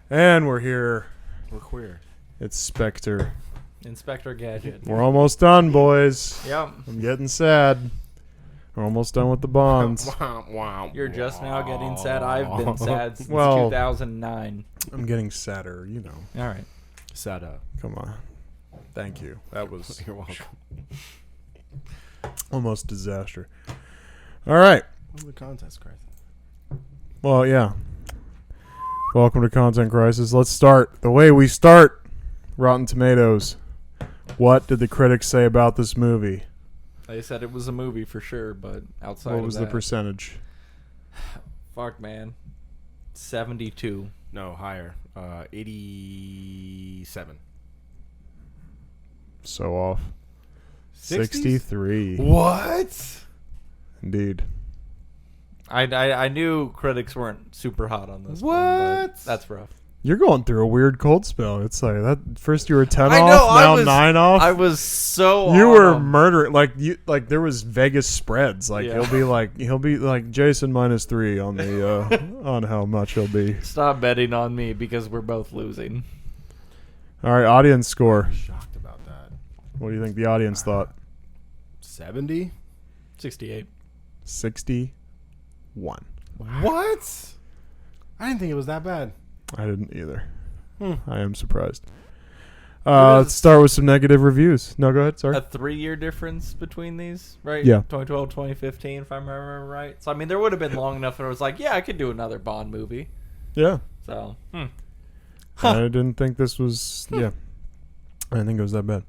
And we're here. We're queer. It's Spectre. Inspector Gadget. We're almost done, boys. Yep. I'm getting sad. We're almost done with the bonds. You're just now getting sad. I've been sad since Well, 2009. I'm getting sadder, you know. All right. Sada. Come on. Thank you. That was You're welcome. almost disaster. All right. What was the contest, Chris? Well, yeah. Welcome to Content Crisis. Let's start the way we start. Rotten Tomatoes. What did the critics say about this movie? They said it was a movie for sure, but outside What of was that, the percentage? fuck, man. 72. No, higher. 87. So off. 60s? 63. What? Indeed. I knew critics weren't super hot on this one, What? but that's rough. You're going through a weird cold spell. It's like that. First you were 10 I off, know, now 9 off. I was so You on were them. murdering. Like there was Vegas spreads. Like Yeah. he'll be like Jason -3 on the on how much he'll be. Stop betting on me because we're both losing. All right, audience score. Shocked about that. What do you think the audience thought? 70? 68. 61. What? I didn't think it was that bad. I didn't either. Hmm. I am surprised. Let's start with some negative reviews. No, go ahead. Sorry. A 3-year difference between these, right? Yeah. 2012, 2015, if I remember right. So, I mean, there would have been long enough where I was like, yeah, I could do another Bond movie. Yeah. So, I didn't think this was. Yeah. I didn't think it was that bad.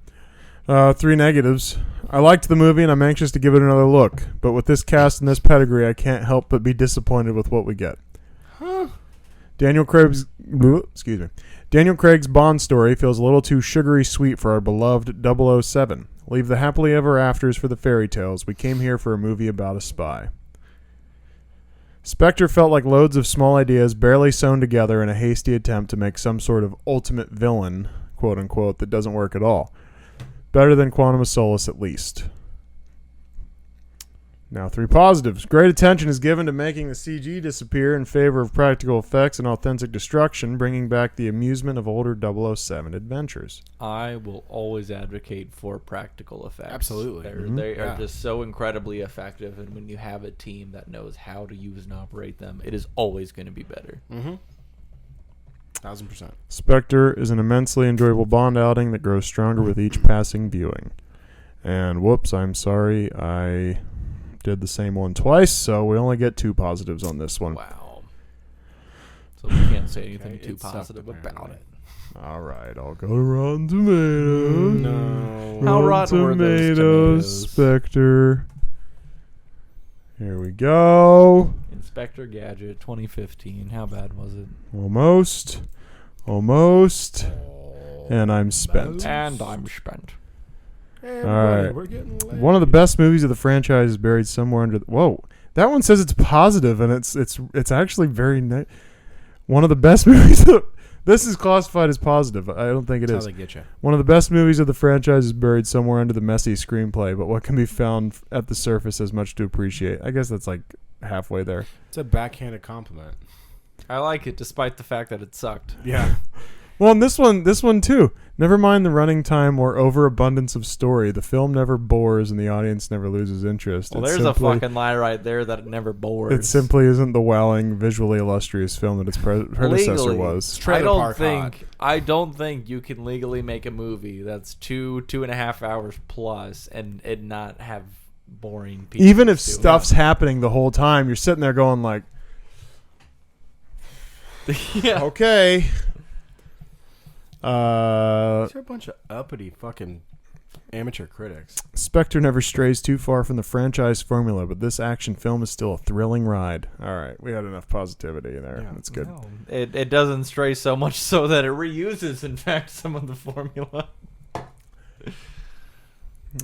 3 negatives. I liked the movie and I'm anxious to give it another look. But with this cast and this pedigree, I can't help but be disappointed with what we get. Huh? Daniel Craig's Bond story feels a little too sugary sweet for our beloved 007. Leave the happily ever afters for the fairy tales. We came here for a movie about a spy. Spectre felt like loads of small ideas barely sewn together in a hasty attempt to make some sort of ultimate villain, quote unquote, that doesn't work at all. Better than Quantum of Solace at least. Now, 3 positives. Great attention is given to making the CG disappear in favor of practical effects and authentic destruction, bringing back the amusement of older 007 adventures. I will always advocate for practical effects. Absolutely. They Yeah. are just so incredibly effective, and when you have a team that knows how to use and operate them, it is always going to be better. Mm-hmm. 1000%. Spectre is an immensely enjoyable Bond outing that grows stronger with each passing viewing. And whoops, I'm sorry, I did the same one twice, so we only get 2 positives on this one. Wow. So we can't say anything Okay, too it sucked, positive about apparently. it. All right, I'll go to Rotten Tomatoes. No. How rotten were those tomatoes? Spectre. Here we go. Inspector Gadget 2015. How bad was it? Almost. And I'm spent. And I'm spent. Hey, All right. we're getting late. One of the best movies of the franchise is buried somewhere under. Whoa, that one says it's positive, and it's actually very. One of the best movies. This is classified as positive. I don't think it That's is. how they get you. One of the best movies of the franchise is buried somewhere under the messy screenplay, but what can be found at the surface has much to appreciate. I guess that's like halfway there. It's a backhanded compliment. I like it despite the fact that it sucked. Yeah. Well, and this one too. Never mind the running time or overabundance of story. The film never bores and the audience never loses interest. Well, It there's simply- a fucking lie right there that it never bores. It simply isn't the wowing, visually illustrious film that its predecessor Legally, was. Trailer Park I don't think you can legally make a movie that's 2.5 hours plus and it not have boring pieces. Even if to it. stuff's happening the whole time, you're sitting there going like, yeah. okay. These are a bunch of uppity fucking amateur critics. Spectre never strays too far from the franchise formula, but this action film is still a thrilling ride. All right, we had enough positivity there. Yeah. That's good. No, it doesn't stray so much so that it reuses, in fact, some of the formula.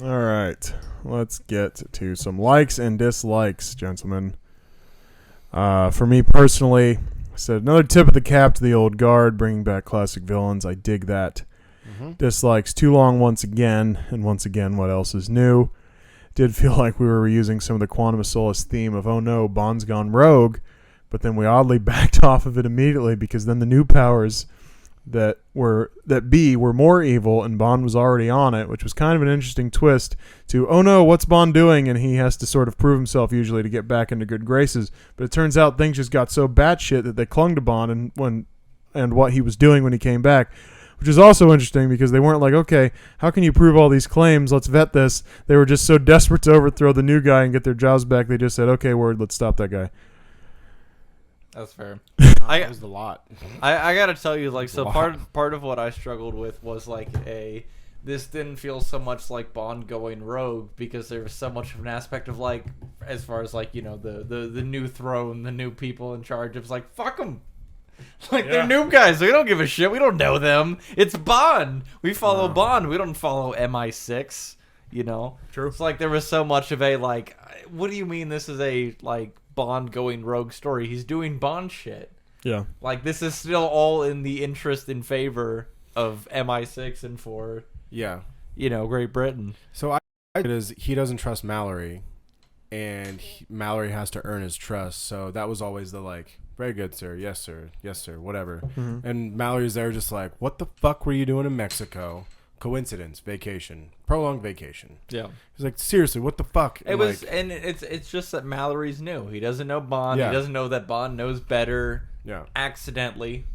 All right, let's get to some likes and dislikes, gentlemen. For me personally, I said another tip of the cap to the old guard, bringing back classic villains. I dig that. Mm-hmm. Dislikes too long once again, and once again, what else is new? Did feel like we were reusing some of the Quantum of Solace theme of, oh no, Bond's gone rogue, but then we oddly backed off of it immediately because then the new powers that were more evil, and Bond was already on it, which was kind of an interesting twist to, oh no, what's Bond doing? And he has to sort of prove himself usually to get back into good graces. But it turns out things just got so batshit that they clung to Bond and what he was doing when he came back, which is also interesting because they weren't like, okay, how can you prove all these claims? Let's vet this. They were just so desperate to overthrow the new guy and get their jobs back. They just said, okay, word, let's stop that guy. That's fair. That was a lot. I gotta tell you, like, so part of what I struggled with was like this didn't feel so much like Bond going rogue because there was so much of an aspect of like, as far as like, you know, the new throne, the new people in charge. It was like, fuck them. Like, they're noob guys. We don't give a shit. We don't know them. It's Bond. We follow Bond. We don't follow MI6. You know? True. It's like there was so much of a like, what do you mean this is a like Bond going rogue story? He's doing Bond shit. Yeah. Like, this is still all in the interest in favor of MI6 and for, you know, Great Britain. So he doesn't trust Mallory, and Mallory has to earn his trust. So that was always the like, very good, sir. Yes, sir. Yes, sir. Whatever. Mm-hmm. And Mallory's there just like, what the fuck were you doing in Mexico? Coincidence, vacation, prolonged vacation. Yeah. He's like, seriously, what the fuck? It was, like, and it's just that Mallory's new. He doesn't know Bond. Yeah. He doesn't know that Bond knows better. Yeah. Accidentally.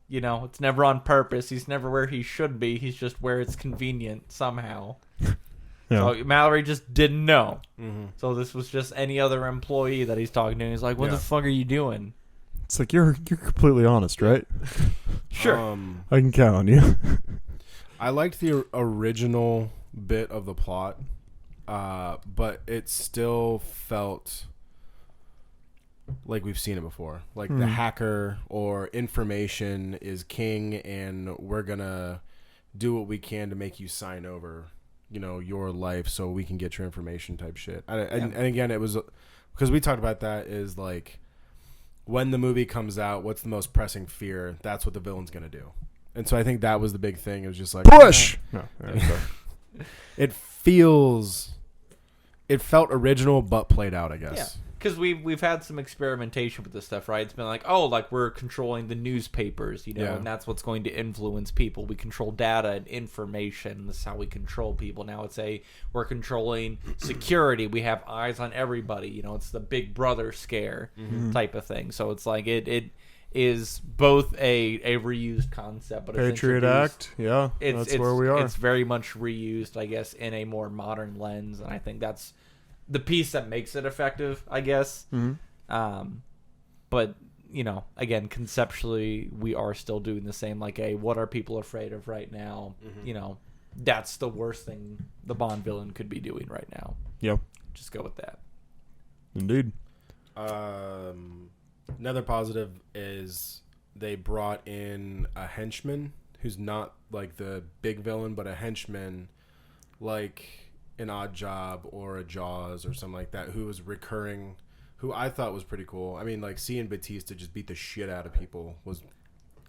You know, it's never on purpose. He's never where he should be. He's just where it's convenient somehow. Yeah. So Mallory just didn't know. Mm-hmm. So this was just any other employee that he's talking to. And he's like, what the fuck are you doing? It's like, you're completely honest, right? Sure. I can count on you. I liked the original bit of the plot, but it still felt like we've seen it before. Like the hacker or information is king, and we're going to do what we can to make you sign over, you know, your life so we can get your information type shit. And again, it was because we talked about that is like, when the movie comes out, what's the most pressing fear? That's what the villain's going to do. And so I think that was the big thing. It was just like, push! No, it felt original, but played out, I guess. Yeah, because we've had some experimentation with this stuff, right? It's been like, oh, like we're controlling the newspapers, you know, and that's what's going to influence people. We control data and information. This is how we control people. Now it's we're controlling security. We have eyes on everybody. You know, it's the Big Brother scare type of thing. So it's like it is both a reused concept, but Patriot Act, that's where we are. It's very much reused, I guess, in a more modern lens, and I think that's the piece that makes it effective, I guess. Mm-hmm. But, you know, again, conceptually, we are still doing the same, like, what are people afraid of right now? Mm-hmm. You know, that's the worst thing the Bond villain could be doing right now. Yep. Just go with that. Indeed. Another positive is they brought in a henchman who's not like the big villain, but a henchman like an Odd Job or a Jaws or something like that, who was recurring, who I thought was pretty cool. I mean, like, seeing Batista just beat the shit out of people was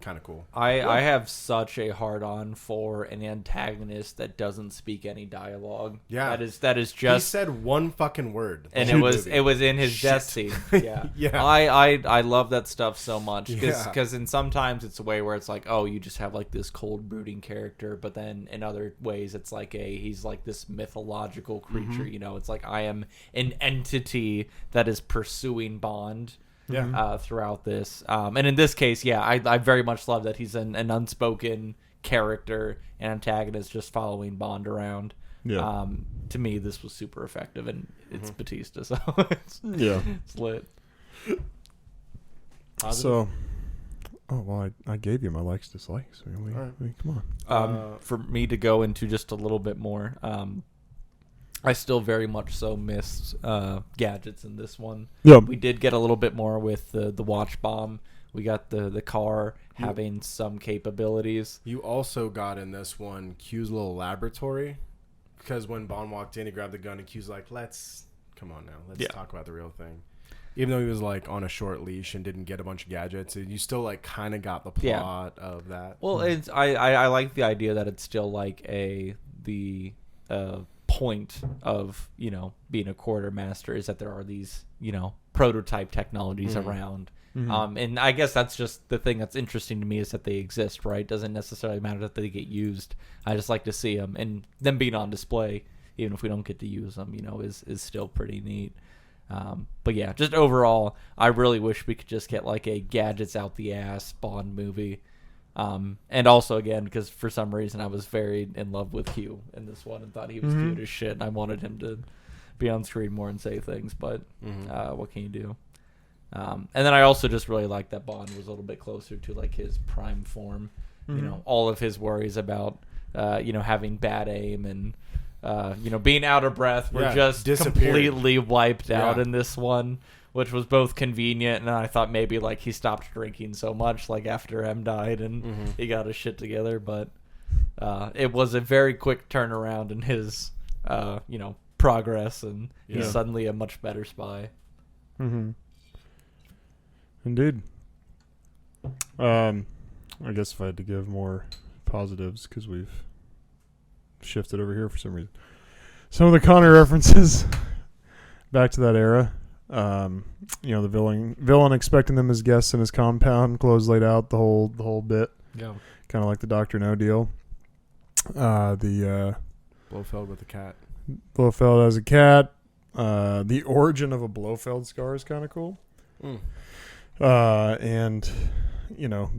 kind of cool. I have such a hard-on for an antagonist that doesn't speak any dialogue. Yeah. That is just... He said one fucking word. And it was in his death scene. Yeah. Yeah. I love that stuff so much. Because sometimes it's a way where it's like, oh, you just have like this cold, brooding character. But then in other ways, it's like he's like this mythological creature. Mm-hmm. You know, it's like I am an entity that is pursuing Bond. Yeah. Throughout this, and in this case, I very much love that he's an unspoken character, an antagonist just following Bond around. Yeah. To me, this was super effective, and it's Batista, so it's lit. So, I gave you my likes, dislikes. I mean, come on. For me to go into just a little bit more, I still very much so missed gadgets in this one. Yeah. We did get a little bit more with the watch bomb. We got the car having some capabilities. You also got in this one Q's little laboratory, because when Bond walked in, he grabbed the gun and Q's like, let's talk about the real thing. Even though he was like on a short leash and didn't get a bunch of gadgets, you still like kind of got the plot of that. Well, it's I like the idea that it's still like the point of, you know, being a quartermaster is that there are these, you know, prototype technologies around And I guess that's just the thing that's interesting to me is that they exist, right? Doesn't necessarily matter that they get used. I just like to see them, and them being on display, even if we don't get to use them, is still pretty neat. But yeah, just overall, I really wish we could just get like a gadgets out the ass Bond movie. And also again, because for some reason I was very in love with Q in this one and thought he was cute as shit, and I wanted him to be on screen more and say things, but what can you do? And then I also just really liked that Bond was a little bit closer to like his prime form. All of his worries about having bad aim and being out of breath were just completely wiped out in this one, which was both convenient, and I thought maybe like he stopped drinking so much like after M died and he got his shit together, but it was a very quick turnaround in his progress, and he's suddenly a much better spy. Indeed. I guess if I had to give more positives, because we've shifted over here for some reason. Some of the Connery references back to that era. The villain expecting them as guests in his compound, clothes laid out, the whole bit. Yeah. Kind of like the Dr. No deal. The Blofeld with the cat. Blofeld as a cat. The origin of a Blofeld scar is kind of cool. And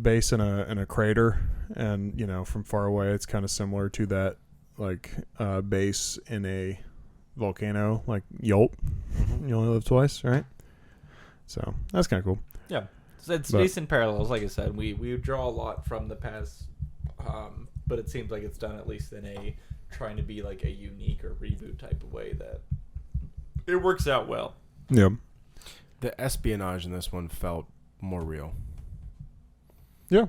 base in a crater, and from far away it's kind of similar to that like base in a volcano, like Yolt. You only live twice, right? So that's kind of cool. Yeah, it's decent parallels. Like I said, we draw a lot from the past, but it seems like it's done at least in a trying to be like a unique or reboot type of way that it works out well. Yeah. The espionage in this one felt more real. Yeah.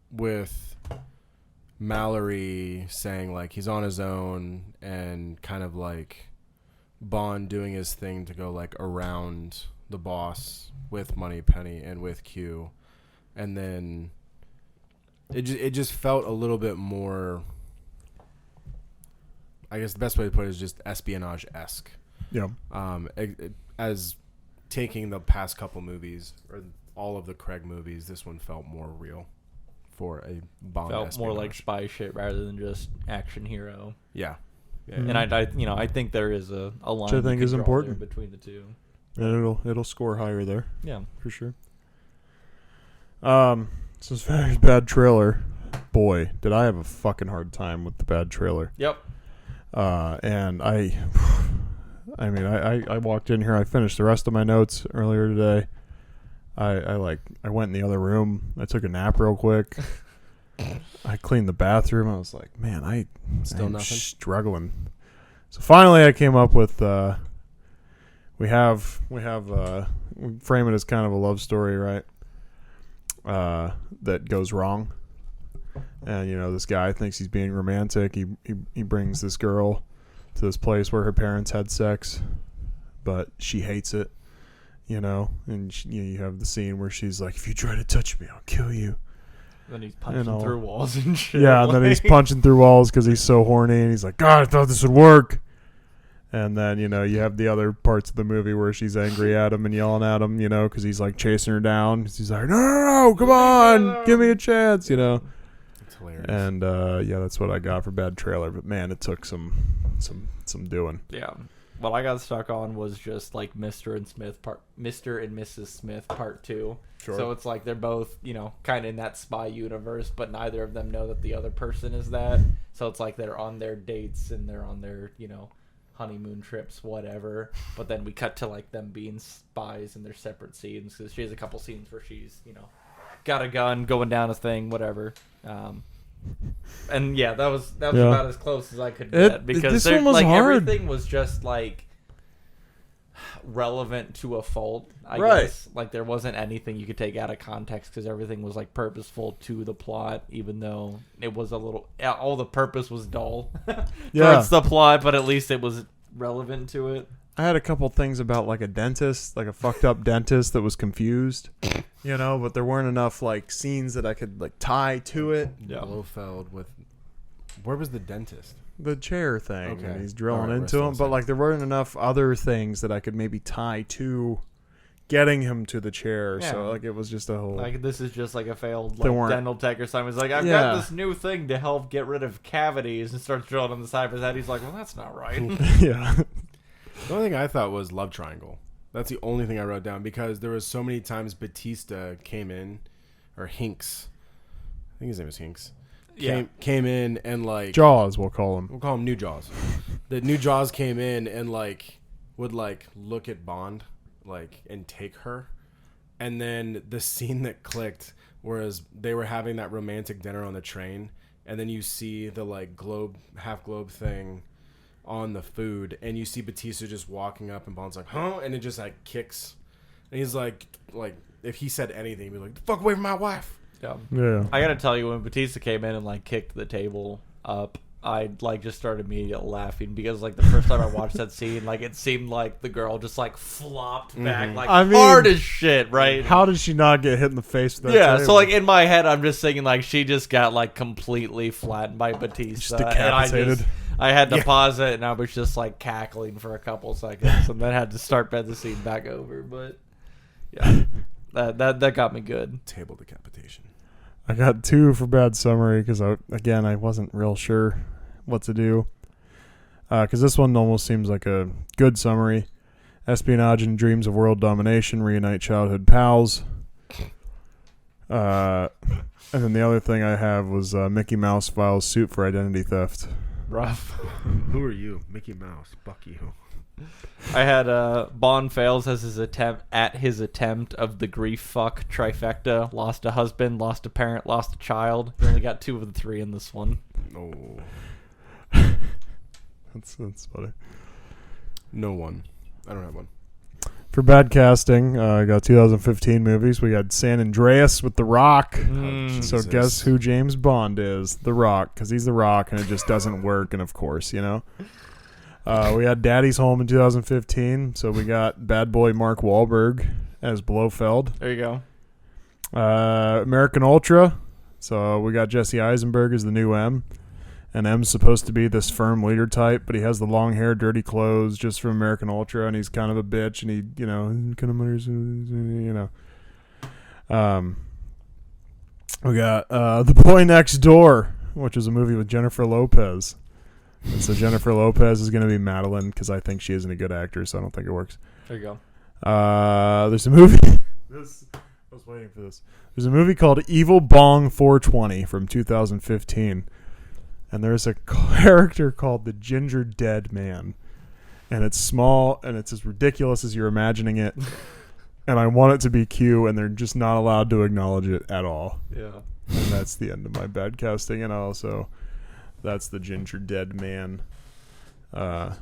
With Mallory saying like he's on his own, and kind of like Bond doing his thing to go like around the boss with Moneypenny and with Q, and then it just felt a little bit more. I guess the best way to put it is just espionage-esque. Yeah. As taking the past couple movies or all of the Craig movies, this one felt more real for a Bond. Felt espionage. more like spy shit rather than just action hero. Yeah. And I think there is a line which I think is important between the two. And it'll score higher there. Yeah, for sure. So it's a very bad trailer. Boy, did I have a fucking hard time with the bad trailer. Yep. And I walked in here. I finished the rest of my notes earlier today. I went in the other room. I took a nap real quick. I cleaned the bathroom. I was like, man, I'm nothing struggling. So finally, I came up with we frame it as kind of a love story, right? That goes wrong. And this guy thinks he's being romantic. He brings this girl to this place where her parents had sex, but she hates it, And you have the scene where she's like, "If you try to touch me, I'll kill you." Then he's punching through walls and shit. Yeah, and then he's punching through walls because he's so horny, and he's like, "God, I thought this would work." And then you have the other parts of the movie where she's angry at him and yelling at him, because he's like chasing her down. He's like, "No, come on, give me a chance," It's hilarious. And that's what I got for bad trailer. But man, it took some doing. Yeah. What I got stuck on was just like Mr. and Mrs. Smith Part 2. Sure. So it's like they're both, kind of in that spy universe, but neither of them know that the other person is that. So it's like they're on their dates and they're on their, honeymoon trips, whatever. But then we cut to like them being spies in their separate scenes, because she has a couple scenes where she's, got a gun, going down a thing, whatever. And yeah, that was about as close as I could get, because this one was hard. Everything was just like relevant to a fault, I Right. guess. Like there wasn't anything you could take out of context, because everything was like purposeful to the plot, even though it was a little, all the purpose was dull towards the plot, but at least it was relevant to it. I had a couple things about like a dentist, like a fucked up dentist that was confused, but there weren't enough like scenes that I could like tie to it. Yeah. Blofeld with, where was the dentist? The chair thing, and he's drilling All right, into him, rest but of like there weren't enough other things that I could maybe tie to getting him to the chair. Yeah. So like it was just a whole. Like this is just like a failed They like, weren't- dental tech or something. He's like, I've got this new thing to help get rid of cavities, and starts drilling on the side of his head. He's like, well, that's not right. Yeah. The only thing I thought was love triangle. That's the only thing I wrote down because there was so many times Batista came in, or Hinks. I think his name is Hinks. Came in and like Jaws, we'll call him. we'll call him New Jaws. The New Jaws came in and like would like look at Bond like and take her, and then the scene that clicked whereas they were having that romantic dinner on the train, and then you see the like half globe thing on the food, and you see Batista just walking up, and Bond's like, huh? And it just like kicks, and he's like if he said anything, he'd be like, the fuck away from my wife. Yeah. I gotta tell you, when Batista came in and like kicked the table up, I like just started immediately laughing because like the first time I watched that scene, like it seemed like the girl just like flopped back like hard as shit, right? How did she not get hit in the face with that Yeah, table? so like in my head, I'm just thinking like she just got like completely flattened by Batista, Just decapitated. and I had to pause it, and I was just like cackling for a couple seconds, and then had to start the scene back over. But yeah, that got me good. Table decapitation. I got 2 for bad summary because I wasn't real sure what to do. Because this one almost seems like a good summary. Espionage and dreams of world domination reunite childhood pals. And then the other thing I have was Mickey Mouse files suit for identity theft. Rough. Who are you? Mickey Mouse. Fuck you. I had Bond fails as his attempt of the grief fuck trifecta. Lost a husband, lost a parent, lost a child. He only got 2 of the 3 in this one. No. That's funny. No one. I don't have one. For bad casting, I got 2015 movies. We got San Andreas with The Rock. So guess who James Bond is? The Rock, because he's The Rock, and it just doesn't work. And of course, we had Daddy's Home in 2015. So we got bad boy Mark Wahlberg as Blofeld. There you go. American Ultra. So we got Jesse Eisenberg as the new M. And M's supposed to be this firm leader type, but he has the long hair, dirty clothes, just from American Ultra, and he's kind of a bitch, and he, we got The Boy Next Door, which is a movie with Jennifer Lopez. And so Jennifer Lopez is going to be Madeline, because I think she isn't a good actor, so I don't think it works. There you go. There's a movie. I was waiting for this. There's a movie called Evil Bong 420 from 2015. And there's a character called the Ginger Dead Man. And it's small, and it's as ridiculous as you're imagining it. And I want it to be Q, and they're just not allowed to acknowledge it at all. Yeah. And that's the end of my bad casting. And also, that's the Ginger Dead Man. Yep.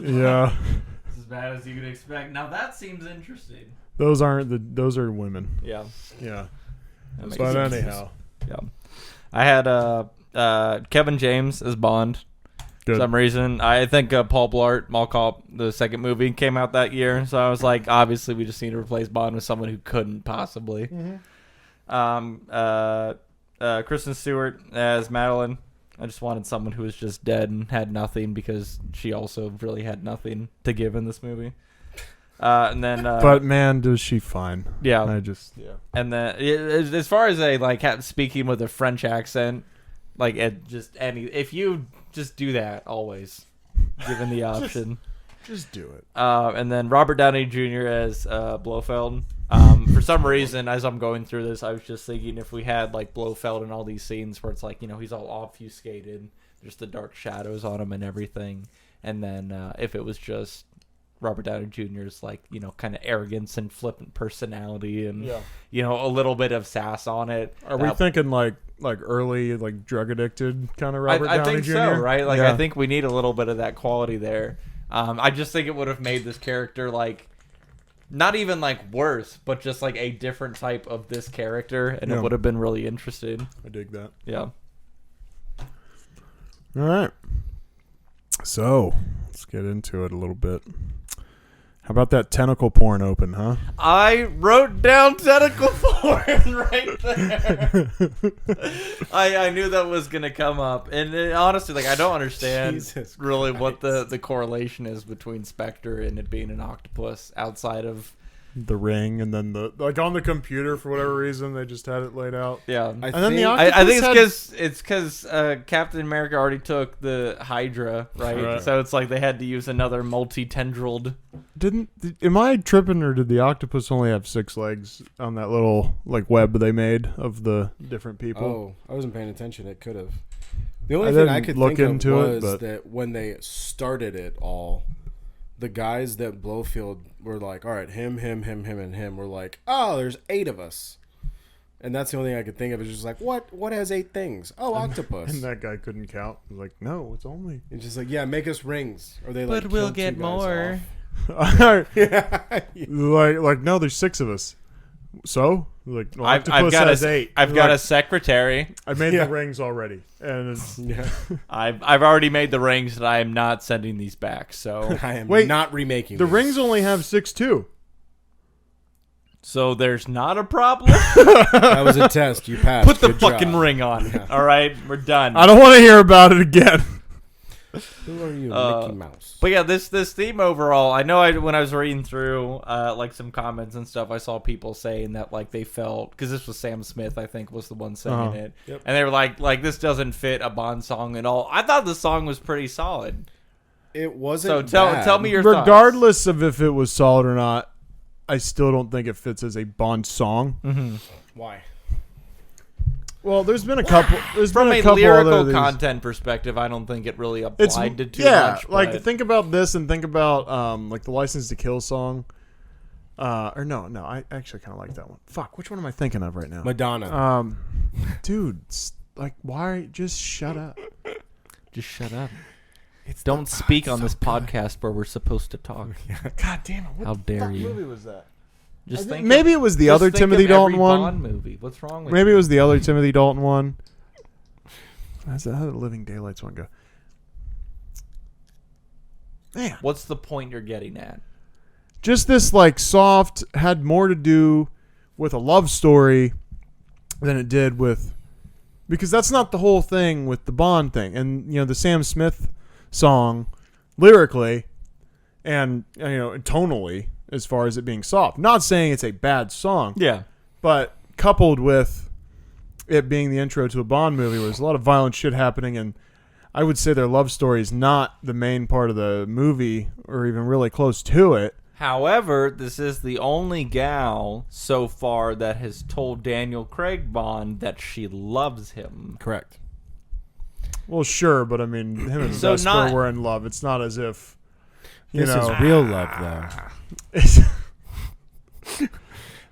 Yeah. It's as bad as you could expect. Now that seems interesting. Those are women. Yeah. Yeah. That makes But sense. anyhow. Yeah. I had Kevin James as Bond. Good. For some reason. I think Paul Blart, Mall Cop, the second movie, came out that year. So I was like, obviously, we just need to replace Bond with someone who couldn't possibly. Mm-hmm. Kristen Stewart as Madeline. I just wanted someone who was just dead and had nothing because she also really had nothing to give in this movie. And then, but man, does she fine? Yeah. And then, as far as speaking with a French accent, if you just do that always, given the option, just do it. And then Robert Downey Jr. as Blofeld. For some reason, as I'm going through this, I was just thinking if we had like Blofeld in all these scenes where it's like, he's all obfuscated, there's the dark shadows on him and everything, and then if it was just Robert Downey Jr.'s kind of arrogance and flippant personality and a little bit of sass on it. Are we thinking like early drug addicted kind of Robert Downey Jr.? I think so, right? I think we need a little bit of that quality there. I just think it would have made this character not even worse, but just a different type of this character, and it would have been really interesting. I dig that. Yeah. All right. So let's get into it a little bit. How about that tentacle porn open, huh? I wrote down tentacle porn right there. I knew that was going to come up. And honestly, I don't understand really what the correlation is between Spectre and it being an octopus outside of the ring, and then on the computer for whatever reason they just had it laid out. Yeah, And then the I think octopus it's because Captain America already took the Hydra, right? Right. So it's like they had to use another multi-tendrilled. Am I tripping, or did the octopus only have 6 legs on that little like web they made of the different people? Oh, I wasn't paying attention. It could have. The only I thing I didn't could look think into of it, was but- that when they started it all, the guys that Blofeld were like, all right, him, and him were like, oh, there's 8 of us. And that's the only thing I could think of is just like, what has 8 things? Oh, octopus. And that guy couldn't count. He was like, no, it's only. It's just like, yeah, make us rings. Or they like, But we'll killed get 2 guys more. off. like no, there's 6 of us. So like, well, I've octopus got has a 8. I've got a Like, secretary. I made Yeah. the rings already, and it's, Yeah. I've already made the rings, and I am not sending these back. So I am Wait, not remaking the these. rings only have 6 too. so there's not a problem. That was a test. You passed. Put the Good fucking job. ring on. All right, we're done. I don't want to hear about it again. Who are you, Mickey Mouse? But yeah, this theme overall, I know when I was reading through like some comments and stuff, I saw people saying that like they felt, because this was Sam Smith, I think, was the one saying it, Yep. and they were like this doesn't fit a Bond song at all. I thought the song was pretty solid. It wasn't. So bad. tell me your thoughts. Regardless of if it was solid or not, I still don't think it fits as a Bond song. Why? Well, there's been a couple. There's From been a a couple lyrical other of these. content perspective, I don't think it really It's applied to too yeah, much. like but- think about this and think about like the License to Kill song. Or no, I actually kind of like that one. Fuck, which one am I thinking of right now? Madonna. Dude, like why? Just shut up. just shut up. Don't speak on this podcast where we're supposed to talk. God damn it! What How the dare fuck you. movie was that? Just think. Maybe it was the other Timothy Dalton one. Bond movie. What's wrong with Maybe you? it was the other Timothy Dalton one. How did the Living Daylights one go? Man, What's the point you're getting at? just this like soft had more to do with a love story than it did with, because that's not the whole thing with the Bond thing. And you know, the Sam Smith song lyrically and tonally, as far as it being soft, not saying it's a bad song, Yeah. but coupled with it being the intro to a Bond movie where there's a lot of violent shit happening, and I would say their love story is not the main part of the movie or even really close to it. However, this is the only gal so far that has told Daniel Craig Bond that she loves him. Correct. Well, sure, but I mean, him and So Vesper not- were in love. It's not as if, you This know. is real love, though.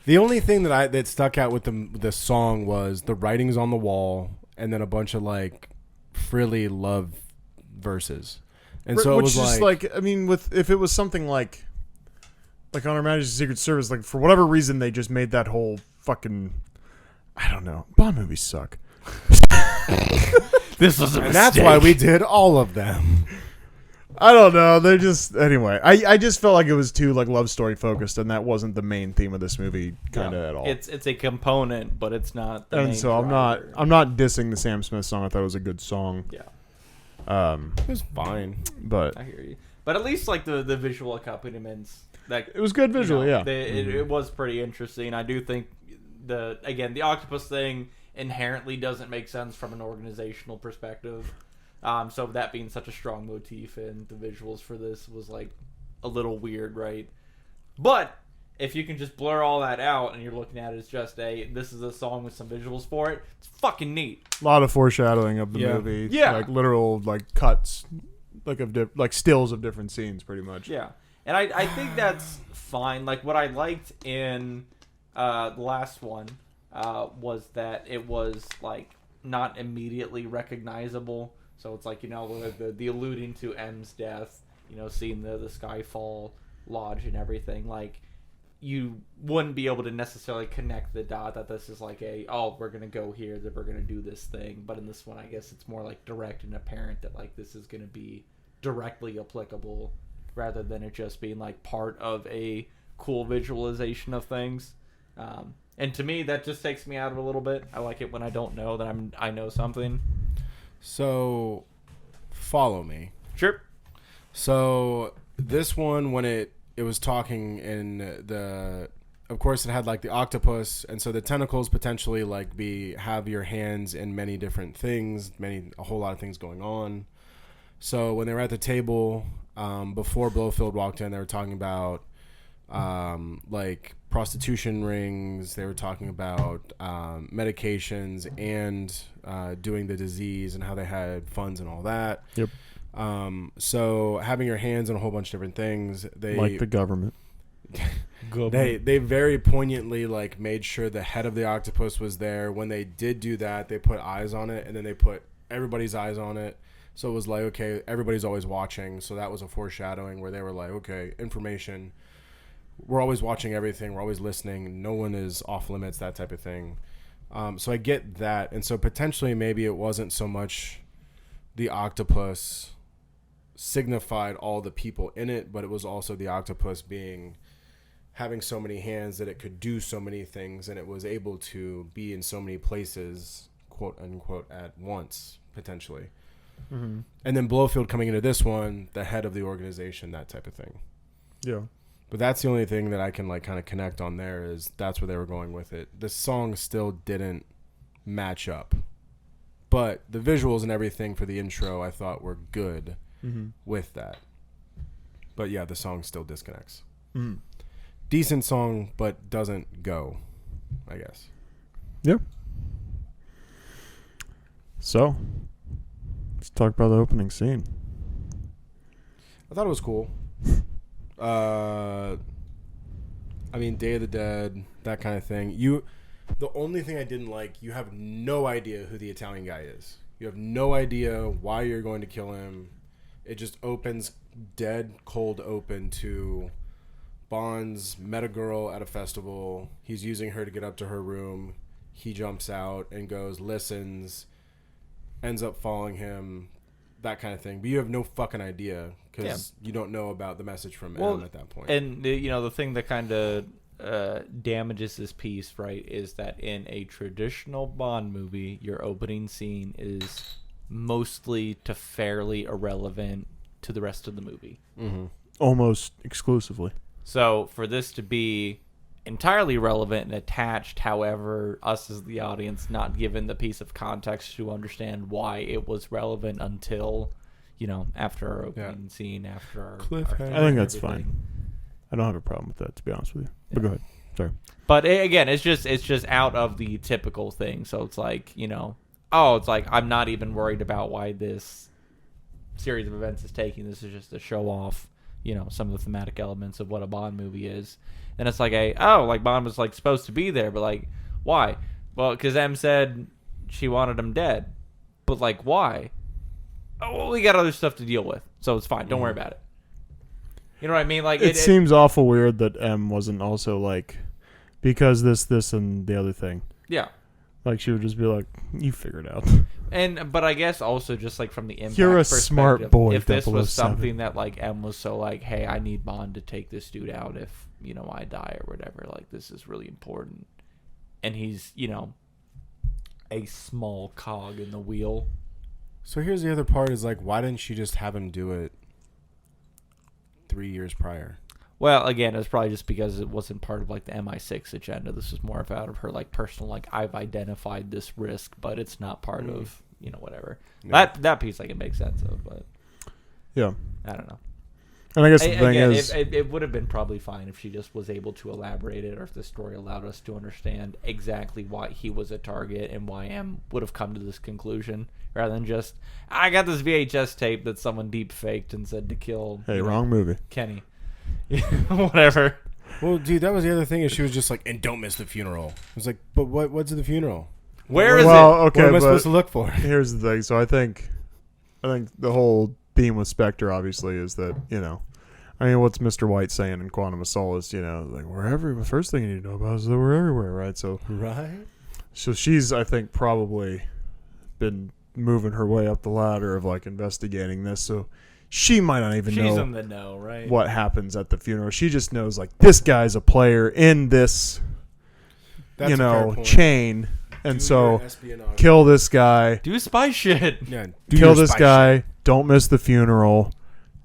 The only thing that stuck out with the song was the writings on the wall, and then a bunch of like frilly love verses, and so it which was is like I mean, if it was something like on Her Majesty's Secret Service, like for whatever reason they just made that whole fucking, I don't know, Bond movies suck. This was a and that's why we did all of them. I don't know. They're just anyway. I just felt like it was too like love story focused, and that wasn't the main theme of this movie kind of at all. It's a component, but it's not the and main so driver. I'm not dissing the Sam Smith song. I thought it was a good song. Yeah, It was fine. But I hear you. But at least like the visual accompaniments, that it was good visually. Yeah, it was pretty interesting. I do think the octopus thing inherently doesn't make sense from an organizational perspective. So that being such a strong motif, and the visuals for this was like a little weird, right? But if you can just blur all that out and you're looking at it as just this is a song with some visuals for it, it's fucking neat. a lot of foreshadowing of the Yeah. movie. Yeah. like literal like cuts, like of like stills of different scenes, pretty much. Yeah, and I think that's fine. Like what I liked in the last one was that it was like not immediately recognizable. So it's like, the alluding to M's death, seeing the Skyfall Lodge and everything, like you wouldn't be able to necessarily connect the dot that this is like we're going to go here, that we're going to do this thing. But in this one, I guess it's more like direct and apparent that like this is going to be directly applicable rather than it just being like part of a cool visualization of things. And to me, that just takes me out of it a little bit. I like it when I don't know that I know something. So, follow me. Sure. So this one, when it was talking in of course, it had like the octopus, and so the tentacles potentially like have your hands in many different things, a whole lot of things going on. So when they were at the table, before Blofeld walked in, they were talking about like prostitution rings. They were talking about medications and doing the disease and how they had funds and all that. Yep. So having your hands on a whole bunch of different things, like the government. They very poignantly like made sure the head of the octopus was there. When they did do that, they put eyes on it, and then they put everybody's eyes on it. So it was like, okay, everybody's always watching. So that was a foreshadowing where they were like, okay, information. We're always watching everything. We're always listening. No one is off limits, that type of thing. So I get that. And so potentially maybe it wasn't so much the octopus signified all the people in it, but it was also the octopus having so many hands that it could do so many things, and it was able to be in so many places, quote unquote, at once, potentially. Mm-hmm. And then Blofeld coming into this one, the head of the organization, that type of thing. Yeah. But that's the only thing that I can like kind of connect on there, is that's where they were going with it. The song still didn't match up, but the visuals and everything for the intro I thought were good with that. But yeah, the song still disconnects. Mm. Decent song, but doesn't go, I guess. Yeah. So, let's talk about the opening scene. I thought it was cool. I mean, Day of the Dead, that kind of thing. The only thing I didn't like, you have no idea who the Italian guy is. You have no idea why you're going to kill him. It just opens dead cold open to Bond's met a girl at a festival. He's using her to get up to her room. He jumps out and goes, listens, ends up following him, that kind of thing. But you have no fucking idea because you don't know about the message from M at that point. And the thing that kind of damages this piece, right, is that in a traditional Bond movie, your opening scene is mostly to fairly irrelevant to the rest of the movie. Mm-hmm. Almost exclusively. So for this to be entirely relevant and attached, however, us as the audience not given the piece of context to understand why it was relevant until, after our opening scene, after our cliffhanger. I think that's fine. I don't have a problem with that, to be honest with you. But go ahead. Sorry. But again, it's just out of the typical thing. So it's like, it's like I'm not even worried about why this series of events is taking. This is just to show off, some of the thematic elements of what a Bond movie is. And it's like Bond was like supposed to be there, but like, why? Well, because M said she wanted him dead. But like, why? Oh, well, we got other stuff to deal with, so it's fine. Don't worry about it. You know what I mean? Like, it seems awful weird that M wasn't also like, because this, and the other thing. Yeah. Like, she would just be like, you figure it out. But I guess also just like from the impact you're a smart boy. If this was something that like M was so like, hey, I need Bond to take this dude out if I die or whatever. Like, this is really important, and he's a small cog in the wheel. So here's the other part: is like, why didn't she just have him do it 3 years prior? Well, again, it's probably just because it wasn't part of like the MI6 agenda. This was more out of her like personal, like, I've identified this risk, but it's not part of whatever. Yeah. That piece I can make sense of, but yeah, I don't know. And I guess the thing is, it would have been probably fine if she just was able to elaborate it, or if the story allowed us to understand exactly why he was a target and why M would have come to this conclusion, rather than just, I got this VHS tape that someone deep faked and said to kill. Hey, wrong movie, Kenny. Whatever. Well, dude, that was the other thing, is she was just like, and don't miss the funeral. I was like, but what's at the funeral? Where is it? Okay, what am I supposed to look for? Here's the thing. So I think the whole theme with Spectre obviously is that, I mean, what's Mr. White saying in Quantum of Solace, like, the first thing you need to know about is that we're everywhere, right? So she's, I think, probably been moving her way up the ladder of like investigating this. So she might not even know. She's in the know, right? What happens at the funeral. She just knows like this guy's a player in this, chain. And so kill this guy. Do spy shit. Yeah, kill this guy. Shit. Don't miss the funeral.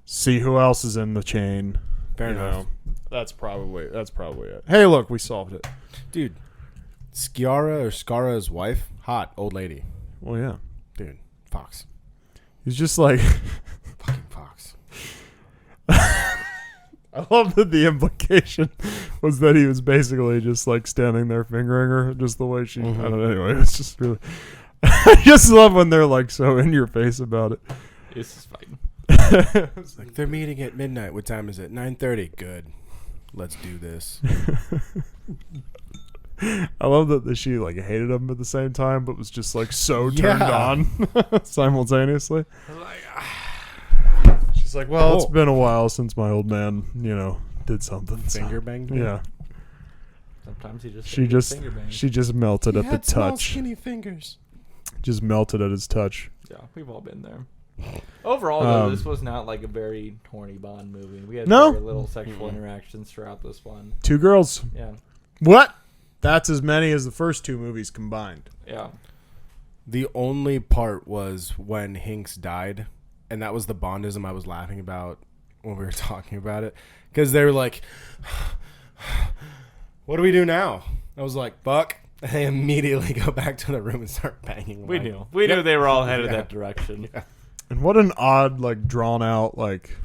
See who else is in the chain. Fair enough. That's probably it. Hey, look, we solved it. Dude, Skara's wife, hot old lady. Well, yeah. Dude, Fox. He's just like... Fucking Fox. I love that the implication was that he was basically just like standing there fingering her, just the way she... I don't know. Anyway, it's just really... I just love when they're like so in your face about it. It's just fine. It's like, they're meeting at midnight. What time is it? 9:30. Good. Let's do this. I love that she like hated him at the same time, but was just like so turned on simultaneously. She's like, well, it's been a while since my old man, did something. Finger banged me? Yeah. Sometimes he just She just melted at the touch. Small, skinny fingers. Just melted at his touch. Yeah, we've all been there. Overall, though, this was not like a very horny Bond movie. We had No. very little sexual interactions throughout this one. 2 girls. Yeah. What? That's as many as the first 2 movies combined. Yeah. The only part was when Hinks died, and that was the Bondism I was laughing about when we were talking about it. Because they were like, what do we do now? I was like, fuck. And they immediately go back to the room and start banging. We knew they were all headed that direction. Yeah. And what an odd, like, drawn out, like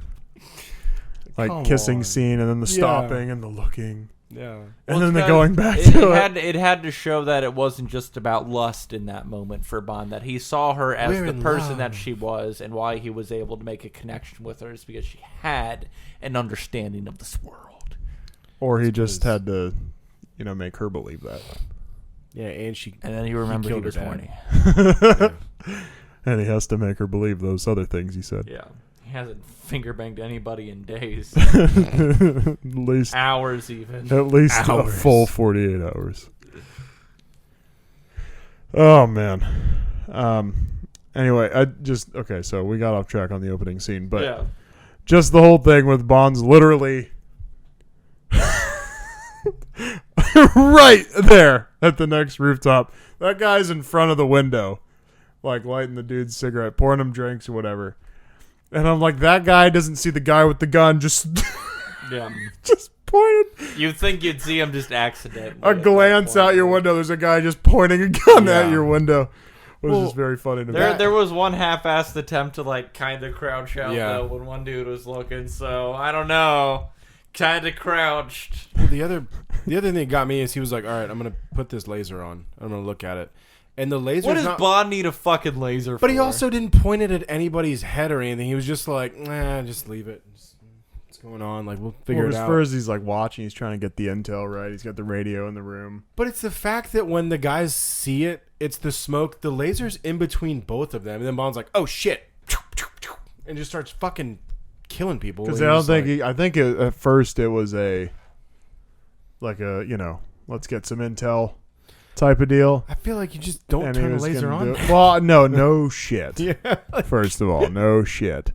kissing scene, and then the stopping and the looking. Yeah. And then the going back to it. It had to show that it wasn't just about lust in that moment for Bond, that he saw her as the person that she was, and why he was able to make a connection with her is because she had an understanding of this world. Or he just had to, make her believe that. Yeah, and then he remembered he was horny. And he has to make her believe those other things he said. Yeah. He hasn't finger banged anybody in days. At least hours even. At least a full 48 hours. Oh man. Anyway, so we got off track on the opening scene, but just the whole thing with Bond's literally right there at the next rooftop. That guy's in front of the window, like lighting the dude's cigarette, pouring him drinks or whatever. And I'm like, that guy doesn't see the guy with the gun just just pointed. You'd think you'd see him just accidentally. A glance out your window, there's a guy just pointing a gun at your window. Which is very funny to me. There was one half-assed attempt to like kind of crouch out though when one dude was looking, so I don't know. Kind of crouched. Well, the other thing that got me is he was like, all right, I'm going to put this laser on. I'm going to look at it. And the laser. What does Bond need a fucking laser for? But he also didn't point it at anybody's head or anything. He was just like, nah, just leave it. What's going on? Like, we'll figure it out. First, he's like watching. He's trying to get the intel right. He's got the radio in the room. But it's the fact that when the guys see it, it's the smoke. The laser's in between both of them. And then Bond's like, oh, shit. And just starts fucking killing people. Because I don't think I think at first it was let's get some intel type of deal. I feel like you just don't turn the laser on. Well, no shit. First of all, no shit.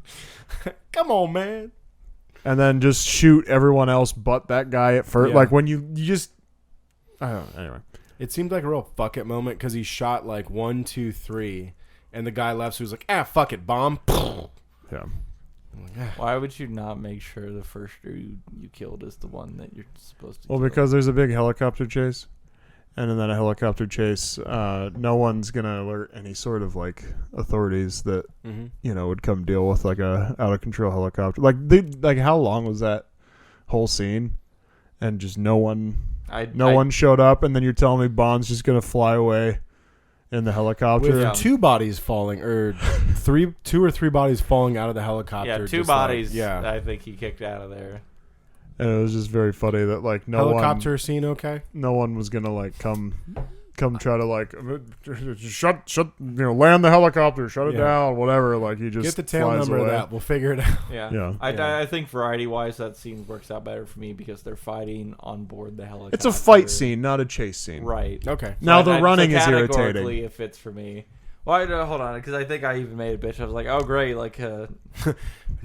Come on, man. And then just shoot everyone else but that guy at first. Like when you just, I don't know. Anyway, it seemed like a real fuck it moment because he shot like 1, 2, 3, and the guy left. So he was like, fuck it, bomb. Yeah. Why would you not make sure the first dude you killed is the one that you're supposed to kill? Well, because there's a big helicopter chase. And in that helicopter chase, no one's going to alert any sort of, like, authorities that, would come deal with, like, a out-of-control helicopter. Like, how long was that whole scene? And just no one showed up, and then you're telling me Bond's just going to fly away in the helicopter? With 2 bodies falling, or 2 or 3 bodies falling out of the helicopter. Yeah, 2 bodies, I think he kicked out of there. And it was just very funny that like helicopter scene, okay? No one was gonna like come try to like shut land the helicopter, shut it down, whatever. Like he just get the tail number away. Of that. We'll figure it out. Yeah. I think variety wise that scene works out better for me because they're fighting on board the helicopter. It's a fight scene, not a chase scene. Right. Okay. Now the running is irritating. It fits for me. Well, hold on, because I think I even made a bitch. I was like, oh great, like a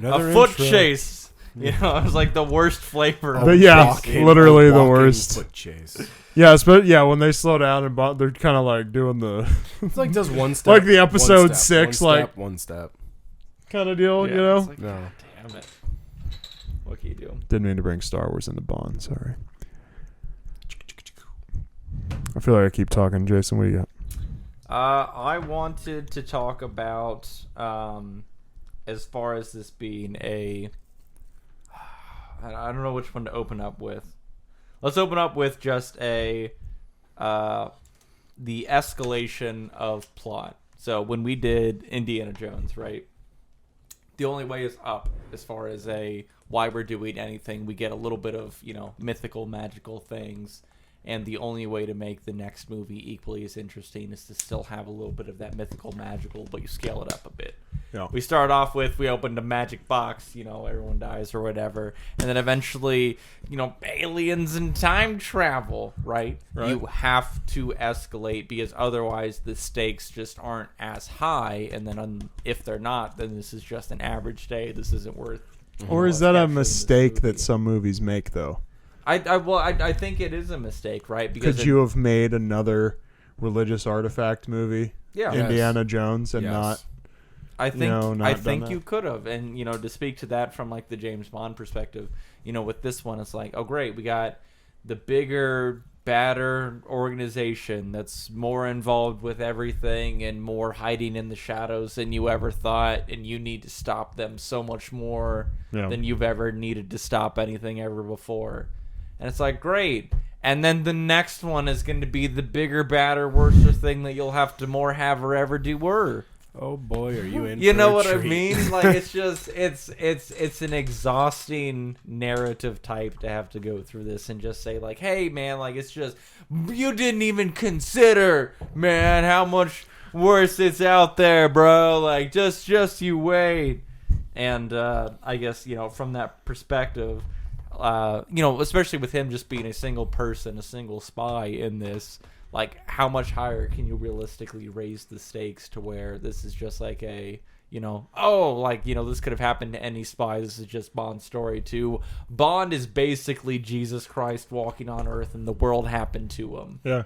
foot chase. You know, it was like the worst flavor. Literally the worst. Foot chase. Yeah, when they slow down and they're kind of like doing the. It's like does one step. Like the episode 6, one step. kind of deal, It's like, you know. no. Damn it. What can you do? Didn't mean to bring Star Wars into Bond. Sorry. I feel like I keep talking. Jason, what do you got? I wanted to talk about, as far as this being I don't know which one to open up with. Let's open up with just the escalation of plot. So when we did Indiana Jones, right? The only way is up as far as why we're doing anything. We get a little bit of, mythical, magical things. And the only way to make the next movie equally as interesting is to still have a little bit of that mythical, magical, but you scale it up a bit. Yeah. We start off with, we opened a magic box, everyone dies or whatever. And then eventually, aliens and time travel, right? You have to escalate because otherwise the stakes just aren't as high. And then if they're not, then this is just an average day. This isn't worth. Or is that a mistake that some movies make, though? I think it is a mistake, right? Because could you have made another religious artifact movie, Indiana Jones, and not? I think not you could have, and to speak to that from like the James Bond perspective, with this one, it's like, oh great, we got the bigger, badder organization that's more involved with everything and more hiding in the shadows than you ever thought, and you need to stop them so much more than you've ever needed to stop anything ever before. And it's like, great. And then the next one is going to be the bigger, badder, worser thing that you'll have to more have or ever do were. Oh boy, are you in? You for know a what treat. I mean? Like, it's just it's an exhausting narrative type to have to go through this and just say like, hey man, like it's just you didn't even consider, man, how much worse it's out there, bro. Like just you wait. And I guess from that perspective. Especially with him just being a single person, a single spy in this, like how much higher can you realistically raise the stakes to where this is just like this could have happened to any spy. This is just Bond's story too. Bond is basically Jesus Christ walking on Earth and the world happened to him. Yeah.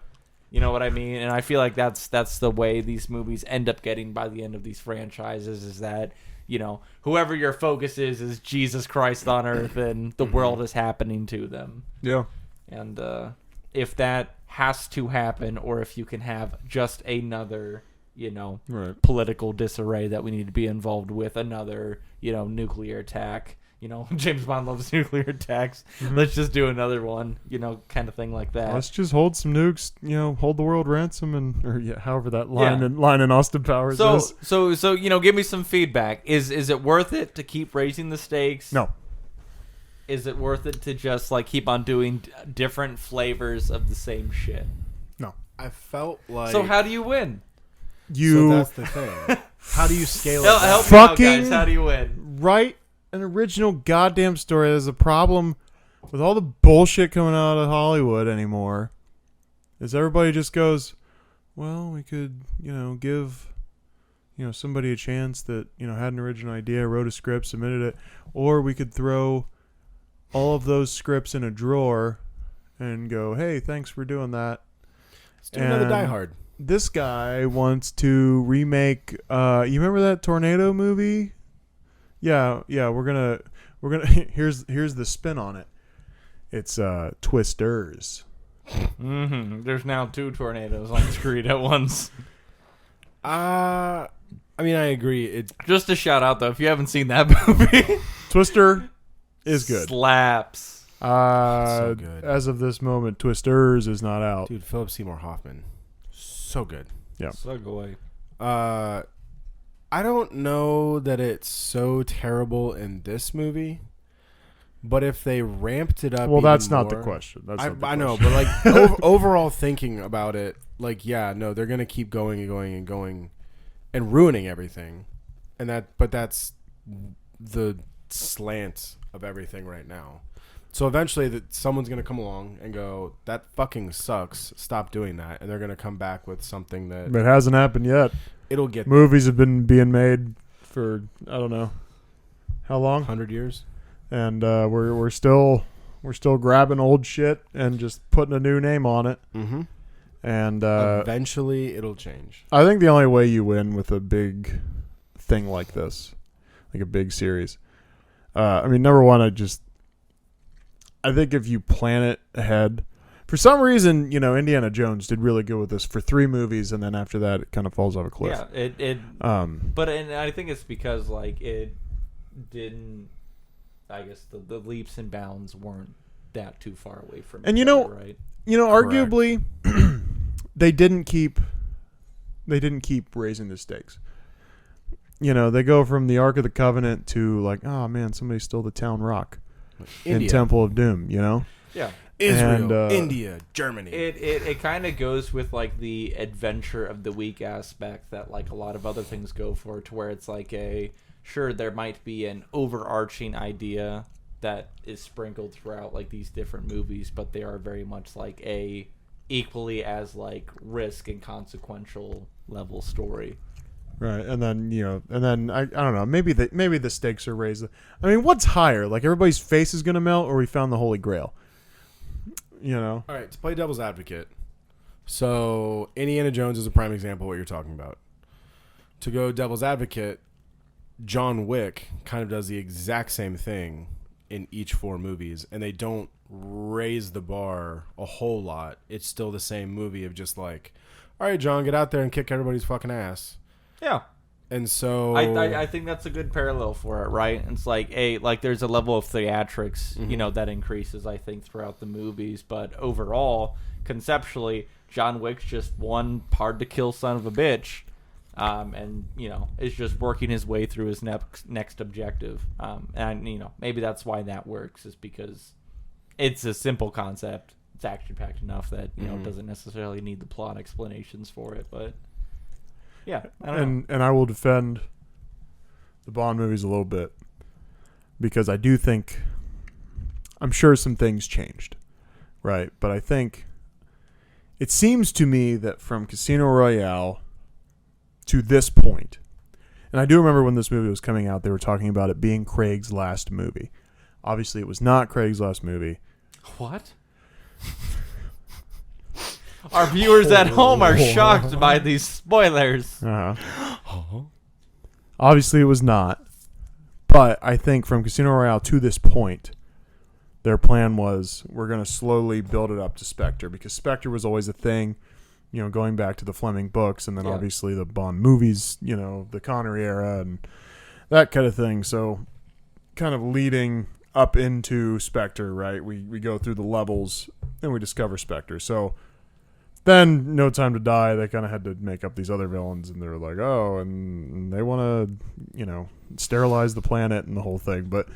You know what I mean? And I feel like that's the way these movies end up getting by the end of these franchises is that whoever your focus is Jesus Christ on Earth and the world is happening to them. Yeah. And if that has to happen or if you can have just another, political disarray that we need to be involved with, another, nuclear attack. James Bond loves nuclear attacks. Mm-hmm. Let's just do another one, kind of thing like that. Let's just hold some nukes, hold the world ransom however that line in Austin Powers is. So give me some feedback. Is it worth it to keep raising the stakes? No. Is it worth it to just like keep on doing different flavors of the same shit? No. I felt like. So how do you win? So that's the thing. How do you scale it? Help me out, guys. How do you win? Write an original goddamn story. There's a problem with all the bullshit coming out of Hollywood anymore. Is everybody just goes, well, we could, give, somebody a chance that, had an original idea, wrote a script, submitted it, or we could throw all of those scripts in a drawer and go, hey, thanks for doing that. Let's do another Die Hard. This guy wants to remake, you remember that Tornado movie? Yeah, we're gonna here's the spin on it. It's Twisters. Mm-hmm. There's now 2 tornadoes on screen at once. I mean, I agree. It just a shout out though, if you haven't seen that movie, Twister is good. Slaps. So good. As of this moment, Twisters is not out. Dude, Philip Seymour Hoffman, so good. Yeah. Slug away. I don't know that it's so terrible in this movie, but if they ramped it up, well, that's more, not the question. I know, but like overall thinking about it, like they're gonna keep going and going and going, and ruining everything, but that's the slant of everything right now. So eventually, someone's gonna come along and go, "That fucking sucks. Stop doing that," and they're gonna come back with something that it hasn't happened yet. It'll get movies have been being made for I don't know how long, 100 years, and we're still grabbing old shit and just putting a new name on it. Mm-hmm. And eventually, it'll change. I think the only way you win with a big thing like this, like a big series, I mean, number one, I think if you plan it ahead, for some reason, Indiana Jones did really good with this for 3 movies, and then after that, it kind of falls off a cliff. Yeah, but I think it's because like it didn't. I guess the leaps and bounds weren't that too far away from. And each other, right? Arguably, they didn't keep raising the stakes. They go from the Ark of the Covenant to like, oh man, somebody stole the town rock in Temple of Doom. Yeah. Israel, India, Germany. It kind of goes with like the adventure of the week aspect that like a lot of other things go for, to where it's like sure, there might be an overarching idea that is sprinkled throughout like these different movies, but they are very much like equally as like risk and consequential level story. Right, and then I don't know, maybe the stakes are raised. I mean, what's higher? Like everybody's face is gonna melt, or we found the Holy Grail? All right, to play devil's advocate. So Indiana Jones is a prime example of what you're talking about. To go devil's advocate, John Wick kind of does the exact same thing in each 4 movies, and they don't raise the bar a whole lot. It's still the same movie of just like, all right, John, get out there and kick everybody's fucking ass. Yeah. And so I think that's a good parallel for it, right? It's like there's a level of theatrics, that increases, I think, throughout the movies, but overall, conceptually, John Wick's just one hard to kill son of a bitch, and is just working his way through his next objective, and maybe that's why that works, is because it's a simple concept. It's action packed enough that it doesn't necessarily need the plot explanations for it, but. Yeah, I don't know. And I will defend the Bond movies a little bit, because I do think, I'm sure some things changed, right? But I think it seems to me that from Casino Royale to this point, and I do remember when this movie was coming out, they were talking about it being Craig's last movie. Obviously, it was not Craig's last movie. What? Our viewers at home are shocked by these spoilers. Obviously, it was not. But I think from Casino Royale to this point, their plan was, we're going to slowly build it up to Spectre, because Spectre was always a thing, going back to the Fleming books, and then obviously the Bond movies, the Connery era and that kind of thing. So kind of leading up into Spectre, right? We go through the levels and we discover Spectre. So then, No Time to Die, they kind of had to make up these other villains, and they were like, oh, and they want to, sterilize the planet and the whole thing. But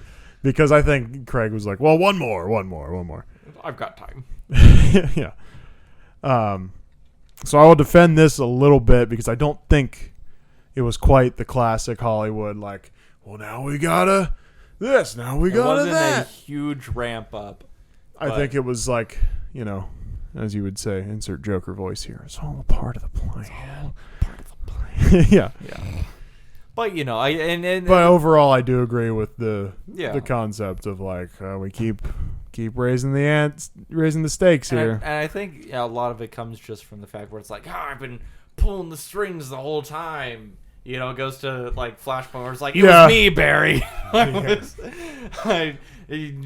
because I think Craig was like, well, one more. I've got time. Yeah. So I will defend this a little bit, because I don't think it was quite the classic Hollywood, like, well, now we gotta this, now we gotta that. It wasn't a huge ramp up. I think it was like, as you would say, insert Joker voice here, it's all a part of the plan. Yeah. But but overall, I do agree with the concept of like, we keep raising the stakes here. And I think a lot of it comes just from the fact where it's like, I've been pulling the strings the whole time. It goes to like Flashpoint where it's like, it was me, Barry. I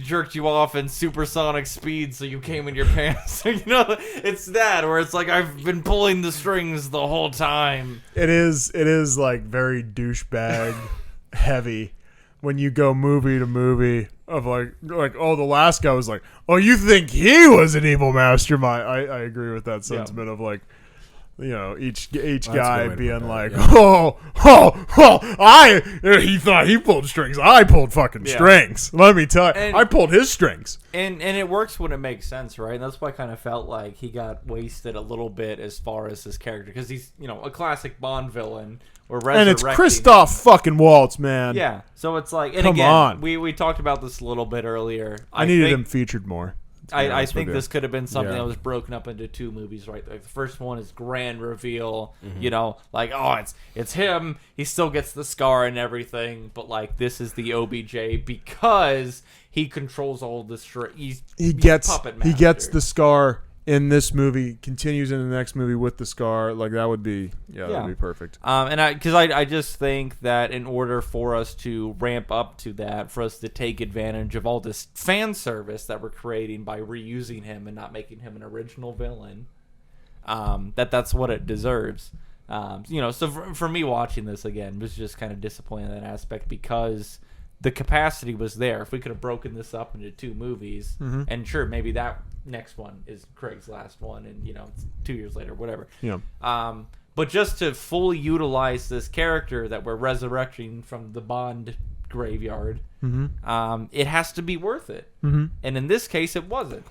jerked you off in supersonic speed, so you came in your pants. It's that where it's like, I've been pulling the strings the whole time. It is like very douchebag heavy when you go movie to movie of like oh, the last guy was like, oh, you think he was an evil mastermind? I agree with that sentiment of like, each guy being like, he thought he pulled strings. I pulled fucking strings. Let me tell you, I pulled his strings. And it works when it makes sense, right? And that's why I kind of felt like he got wasted a little bit as far as his character, because he's a classic Bond villain. And it's Christoph fucking Waltz, man. Yeah, so it's like, and Come again, on. we talked about this a little bit earlier. I needed him featured more. I think this could have been something that was broken up into 2 movies, right? Like the first one is grand reveal, like, oh, it's him. He still gets the scar and everything, but like this is the OBJ because he controls all this. He gets the scar in this movie continues in the next movie with the scar, like that would be that'd be perfect. And I just think that in order for us to ramp up to that, for us to take advantage of all this fan service that we're creating by reusing him and not making him an original villain, that's what it deserves. So for me watching this again was just kind of disappointing in that aspect because the capacity was there. If we could have broken this up into 2 movies, and sure, maybe that next one is Craig's last one, and it's 2 years later, whatever. Yeah. But just to fully utilize this character that we're resurrecting from the Bond graveyard, it has to be worth it. And in this case, it wasn't.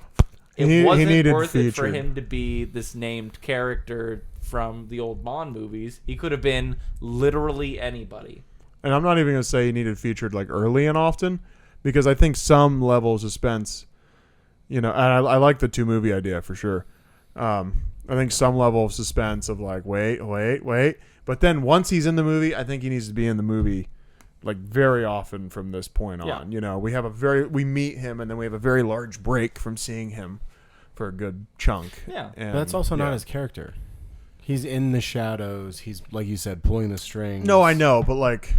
It wasn't worth it for him to be this named character from the old Bond movies. He could have been literally anybody. And I'm not even going to say he needed featured like early and often, because I think some level of suspense, and I like the 2 movie idea for sure. I think some level of suspense of like, wait. But then once he's in the movie, I think he needs to be in the movie like very often from this point on. We meet him and then we have a very large break from seeing him for a good chunk. Yeah. But that's also not his character. He's in the shadows. He's, like you said, pulling the strings. No, I know, but like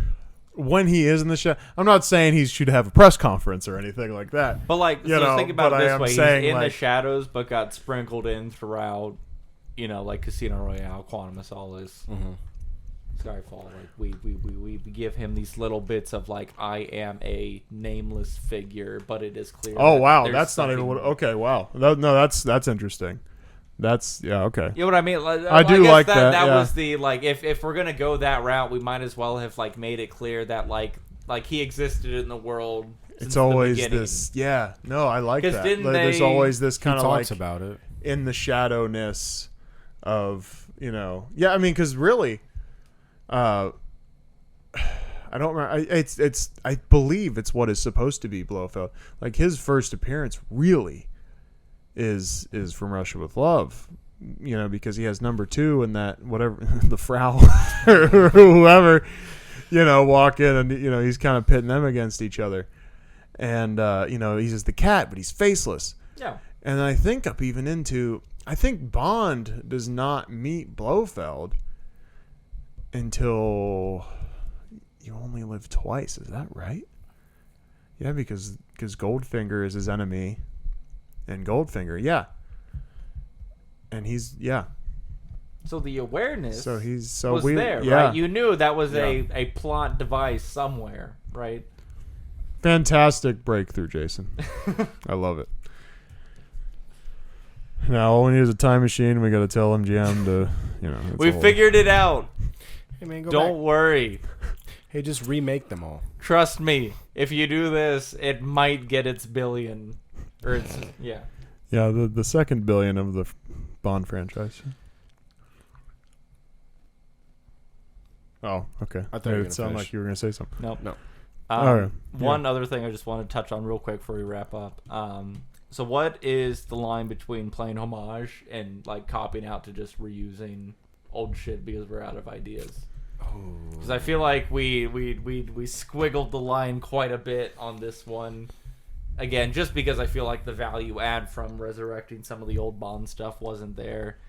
when he is in the shadow, I'm not saying he should have a press conference or anything like that. But like, think about it this way: he's in the shadows, but got sprinkled in throughout. Like Casino Royale, Quantum of Solace, Skyfall. Like we give him these little bits of like, I am a nameless figure, but it is clear. Oh wow, that's not even what. Okay, wow. No, that's interesting. That's okay. You know what I mean? I do guess like that. That was the like. If we're gonna go that route, we might as well have like made it clear that like he existed in the world. It's always this. Yeah. No, I like that. There's always this kind of like about it in the shadowness of Yeah, I mean, because really, I don't remember. I believe it's what is supposed to be Blofeld. Like his first appearance really is from Russia with Love, because he has number 2 and that whatever the Frau or whoever, walk in and he's kind of pitting them against each other, and he's just the cat, but he's faceless. Yeah. And I think I think Bond does not meet Blofeld until You Only Live Twice. Is that right? Yeah, because Goldfinger is his enemy. And Goldfinger, yeah. And he's, yeah. So the awareness was there, yeah. Right? You knew that was a plot device somewhere, right? Fantastic breakthrough, Jason. I love it. Now, all we need is a time machine. We got to tell MGM to, we figured it out. Hey, man, Don't worry. Hey, just remake them all. Trust me. If you do this, it might get its billion. Or it's, yeah. Yeah, the second billion of the Bond franchise. Oh, okay. I thought it sounded like you were going to say something. Nope. No. One other thing I just want to touch on real quick before we wrap up. So what is the line between playing homage and like copying out to just reusing old shit because we're out of ideas? Because I feel like we squiggled the line quite a bit on this one. Again, just because I feel like the value add from resurrecting some of the old Bond stuff wasn't there.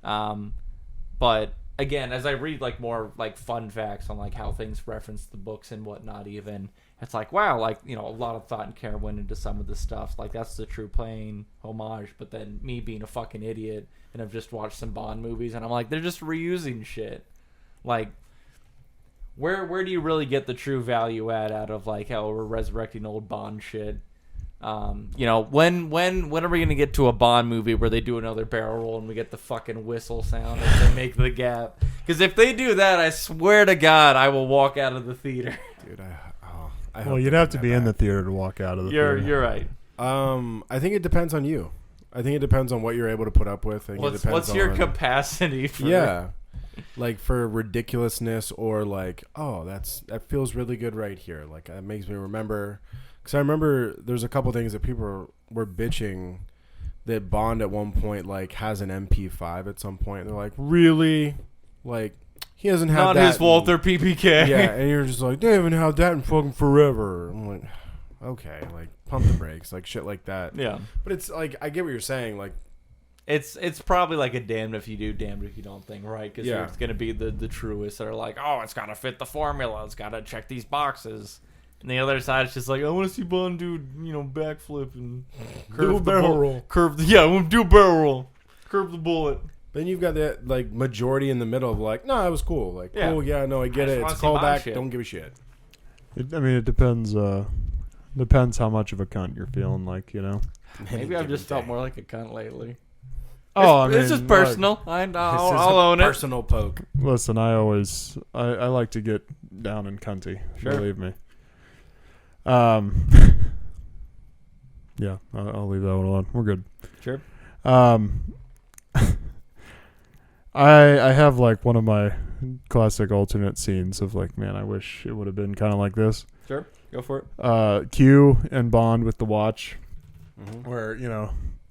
But again, as I read like more like fun facts on like how things reference the books and whatnot, even it's like, wow, like, a lot of thought and care went into some of the stuff. Like that's the true playing homage. But then me being a fucking idiot and I've just watched some Bond movies and I'm like, they're just reusing shit. Like, where do you really get the true value add out of like how we're resurrecting old Bond shit? When are we gonna get to a Bond movie where they do another barrel roll and we get the fucking whistle sound as they make the gap? Because if they do that, I swear to God, I will walk out of the theater. Dude, well, you'd have to be in the theater to walk out of the theater. You're right. I think it depends on you. I think it depends on what you're able to put up with. What's your capacity for? Yeah. Like for ridiculousness or like, that feels really good right here. Like that makes me remember. Because I remember there's a couple things that people were bitching that Bond at one point like has an MP5 at some point. They're like, really? Like he hasn't had not that. Not his Walther PPK. Yeah, and you're just like, they haven't had that in fucking forever. I'm like, okay, like pump the brakes, like shit like that. Yeah. But it's like I get what you're saying. Like It's probably like a damned if you do, damned if you don't thing, right? Because Yeah. it's going to be the truest that are like, oh, it's got to fit the formula. It's got to check these boxes. And the other side is just like, I want to see Bond do, backflip and Do a barrel roll. I want to do a barrel roll. Curve the bullet. Then you've got that like majority in the middle of like, no, it was cool. Like, Yeah. cool, yeah, no, I get I it. just It's wanna see Bond callback. shit. Don't give a shit. It depends. Depends how much of a cunt you're feeling like, Maybe I've just felt more like a cunt lately. Oh, It's just personal. I'll own it. Personal poke. Listen, I like to get down and cunty. Sure. Believe me. Yeah, I'll leave that one alone. We're good. Sure. I have like one of my classic alternate scenes of like, man, I wish it would have been kind of like this. Sure. Go for it. Q and Bond with the watch, Mm-hmm. where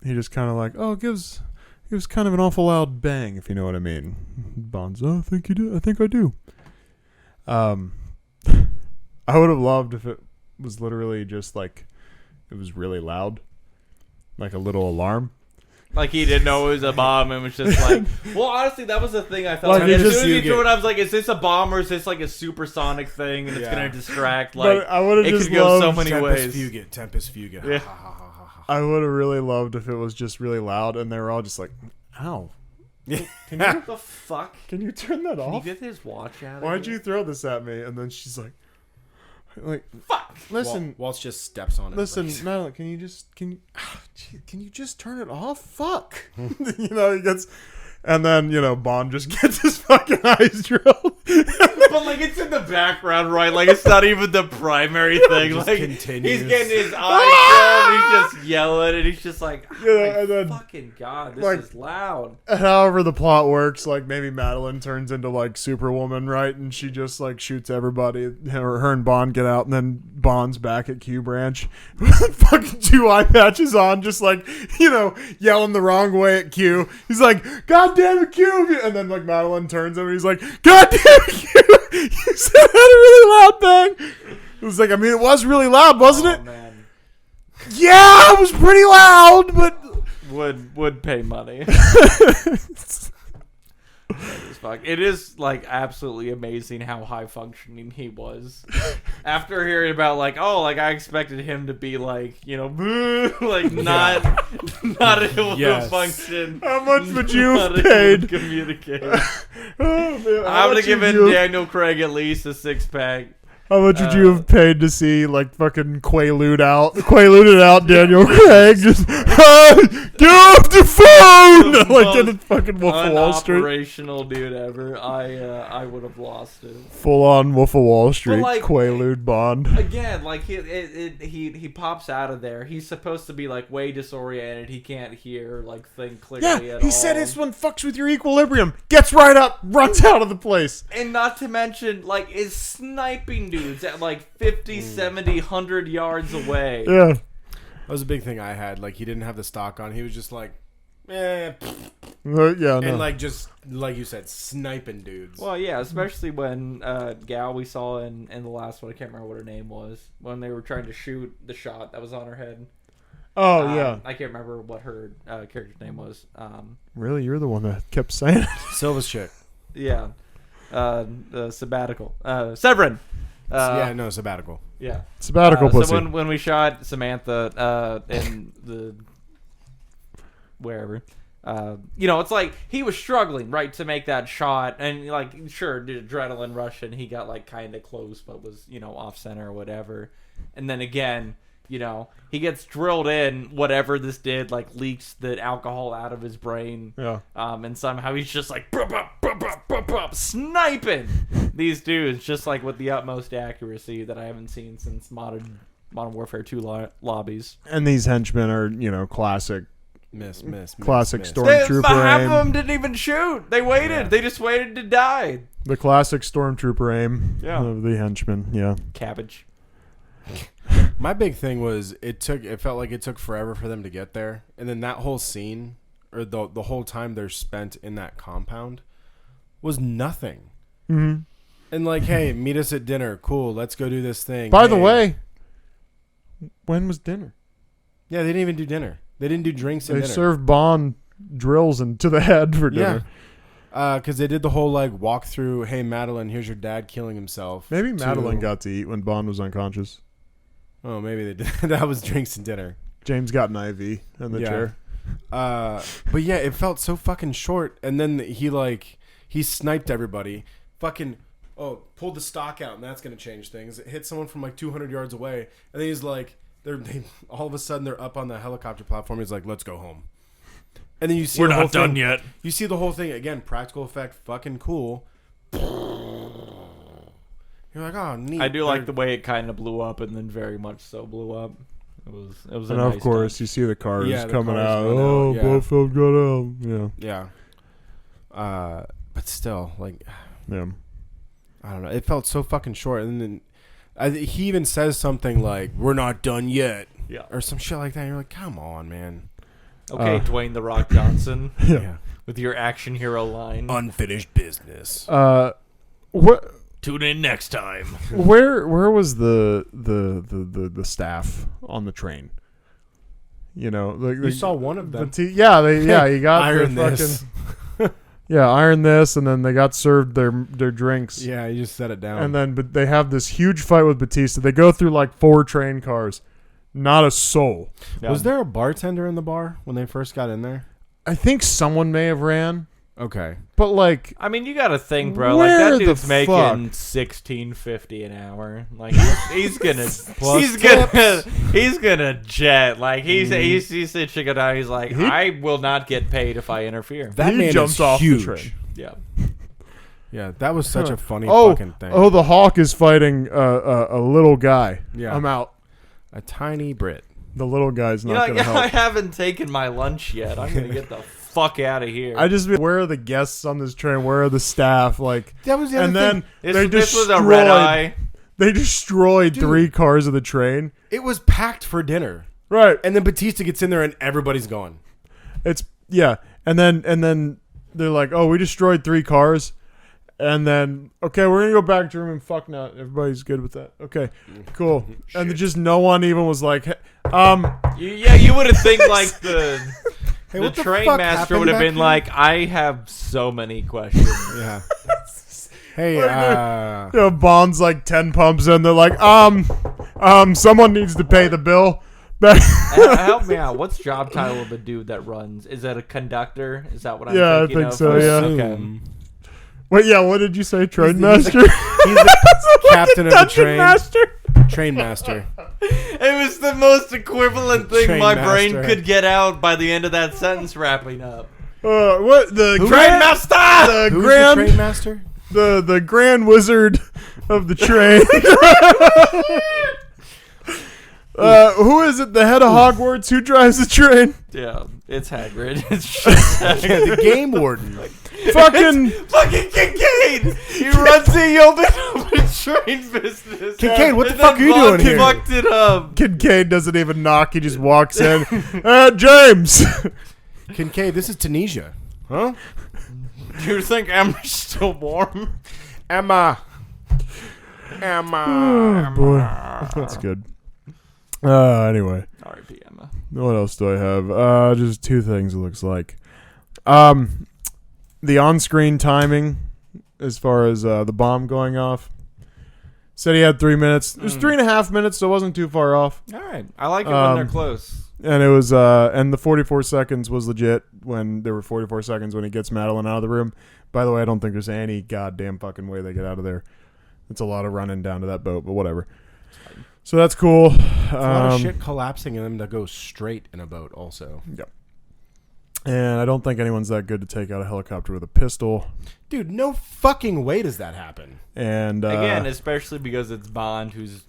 he just kind of like, oh, it gives kind of an awful loud bang, if you know what I mean. Bond's, oh, I think you do. I think I do. I would have loved if it was literally just like it was really loud, like a little alarm. Like he didn't know it was a bomb and was just like, well, honestly, that was the thing I felt Like, like. you As just- soon as you you threw get- it, I was like, is this a bomb or is this like a supersonic thing and it's Yeah. going to distract? Like, But I would have it just could go so loved. many ways. Tempest Fugit. Yeah. Ha, ha, ha, ha, ha. I would have really loved if it was just really loud and they were all just like, ow. What the fuck? Can you turn that Can you off? get his watch out of Why'd here? you throw this at me? And then she's like, Fuck! listen, Waltz just steps on it. listen, Like, Madeline, can you just turn it off? Fuck. He gets, and then, Bond just gets his fucking eyes drilled. But like it's in the background, right? Like it's not even the primary thing. Just Like continues. he's getting his eyes drilled, he's just yelling, and he's just like, oh my and then, fucking god, this like- is loud. However the plot works, like maybe Madeline turns into like Superwoman, right? And she just like shoots everybody. Her and Bond get out, and then Bond's back at Q Branch, fucking 2 eye patches on, just like yelling the wrong way at Q. He's like, "God damn it, Q!" And then like Madeline turns him, and he's like, "God damn it, Q! You said I had a really loud bang." It was like, it was really loud, wasn't it? Man. Yeah, it was pretty loud, but Would pay money. Fuck. It is like absolutely amazing how high functioning he was. After hearing about like, oh, like I expected him to be like, like not able Yes. to function. how much would you not have able to paid? communicate. Oh, man, I would have given Daniel Craig at least a 6-pack. How much would you have paid to see like fucking Quaalude out Daniel Craig just get off the phone like in a fucking Wolf of Wall Street, Operational dude ever. I would have lost it. full on Wolf of Wall Street, like- Quaalude Bond. Again, like he pops out of there. He's supposed to be like way disoriented. He can't hear like think clearly Yeah, at he all. said this one fucks with your equilibrium. Gets right up, runs out of the place. And not to mention, like, is sniping dudes at like 50, 70, 100 yards away. Yeah, that was a big thing I had. Like, he didn't have the stock on. He was just like, yeah, no. and like just like you said, sniping dudes. Well, yeah, especially when gal we saw in the last one, I can't remember what her name was, when they were trying to shoot the shot that was on her head. Yeah. I can't remember what her character's name was. Really, you're the one that kept saying it. Silva's chick. Yeah. Sabbatical. Severin. Yeah, no, sabbatical. Yeah. Sabbatical pussy. So when we shot Samantha in the wherever, it's like he was struggling right to make that shot, and like sure, the adrenaline rush, and he got like kind of close, but was off center or whatever, and then again. He gets drilled in, whatever this did, like leaks the alcohol out of his brain. Yeah. And somehow he's just like sniping these dudes just like with the utmost accuracy that I haven't seen since Modern Warfare 2 lobbies. And these henchmen are, classic Stormtrooper. Classic Stormtrooper Half aim. of them didn't even shoot. They waited. Yeah. They just waited to die. The classic Stormtrooper aim Yeah. of the henchmen. Yeah. Cabbage. My big thing was it felt like it took forever for them to get there, and then that whole scene, or the whole time they're spent in that compound, was nothing. Mm-hmm. And like, hey, meet us at dinner. Cool, let's go do this thing. By the Hey. way, when was dinner? Yeah, they didn't even do dinner. They didn't do drinks at They dinner. served Bond drills into the head for dinner. Because they did the whole like walk through. Hey, Madeline, here's your dad killing himself. Maybe Madeline got to eat when Bond was unconscious. Oh, maybe they did. That was drinks and dinner. James got an IV in the chair. But yeah, it felt so fucking short. And then he sniped everybody. Fucking pulled the stock out, and that's gonna change things. It hit someone from like 200 yards away, and then he's like, they all of a sudden they're up on the helicopter platform. He's like, let's go home. And then you see we're the whole not done thing. yet. You see the whole thing again, practical effect, fucking cool. You're like, oh, neat. I do like the way it kind of blew up, and then very much so blew up. It was. And a of nice course, touch. you see the cars Yeah, the coming cars out. going Oh, out, yeah. Blofeld got out. Yeah. Yeah. But still, like, Yeah. I don't know. It felt so fucking short. And then he even says something like, we're not done yet. Yeah. Or some shit like that. And you're like, come on, man. Okay, Dwayne the Rock Johnson, Yeah. with your action hero line. Unfinished business. What? Tune in next time. Where was the staff on the train? You know, like You saw one of them. he got Iron their this. fucking iron this, and then they got served their drinks. Yeah, you just set it down. But they have this huge fight with Batista. They go through like 4 train cars. Not a soul. Yeah. Was there a bartender in the bar when they first got in there? I think someone may have ran, Okay. but like, I mean, you got to think, bro. Where Like that the dude's making fuck? $16.50 an hour. Like he's gonna jet. Like he said, "Chico down." He's like, I will not get paid if I interfere. That he man jumped is off huge. the train. Yeah. Yeah, that was such a funny Oh, fucking thing. oh, the Hawk is fighting a little guy. Yeah. I'm out. A tiny Brit. The little guy's not You know, going to help. I haven't taken my lunch yet. I'm gonna get the fuck out of here. I just mean, where are the guests on this train? Where are the staff? Like, That was the and other then thing. this was a red eye. They destroyed Dude. 3 cars of the train. It was packed for dinner. Right. And then Batista gets in there and everybody's gone. It's and then they're like, "Oh, we destroyed 3 cars." And then, okay, we're gonna go back to room and fuck now. Everybody's good with that. Okay, cool. And then just no one even was like, You would have think like the Hey, the what the train fuck master happened would have back been here? like, I have so many questions. Yeah. Hey, Bond's like 10 pumps in. They're like, someone needs to pay the bill. Help me out. What's job title of the dude that runs? Is it a conductor? Is that what I'm Yeah, I thinking think of? so, yeah. Okay. Wait, yeah, what did you say, train master? he's the captain of the Dungeon train. master. Train master. It was the most equivalent thing Train my brain master. could get out by the end of that sentence wrapping up. What the Who? grand Train master! The Who's grand the train master? the grand wizard of the train. Who is it? The head of Hogwarts? Who drives the train? Yeah, it's Hagrid. It's just Hagrid. The game warden. Fucking Fucking Kincaid! He runs the open train business. Kincaid, what the And fuck then are you doing Bond here? fucked it up. Kincaid doesn't even knock. He just walks in. James. Kincaid, this is Tunisia. Huh? Do you think Emma's still warm? Emma. Oh, boy. That's good. Anyway. R.I.P. Emma. What else do I have? Just 2 things, it looks like. The on-screen timing, as far as the bomb going off, said he had 3 minutes. It was 3.5 minutes, so it wasn't too far off. All right. I like it when they're close. And it was, and the 44 seconds was legit when there were 44 seconds when he gets Madeline out of the room. By the way, I don't think there's any goddamn fucking way they get out of there. It's a lot of running down to that boat, but whatever. So that's cool. A lot of shit collapsing in them that goes straight in a boat also. Yep. And I don't think anyone's that good to take out a helicopter with a pistol. Dude, no fucking way does that happen. And Again, especially because it's Bond, who's,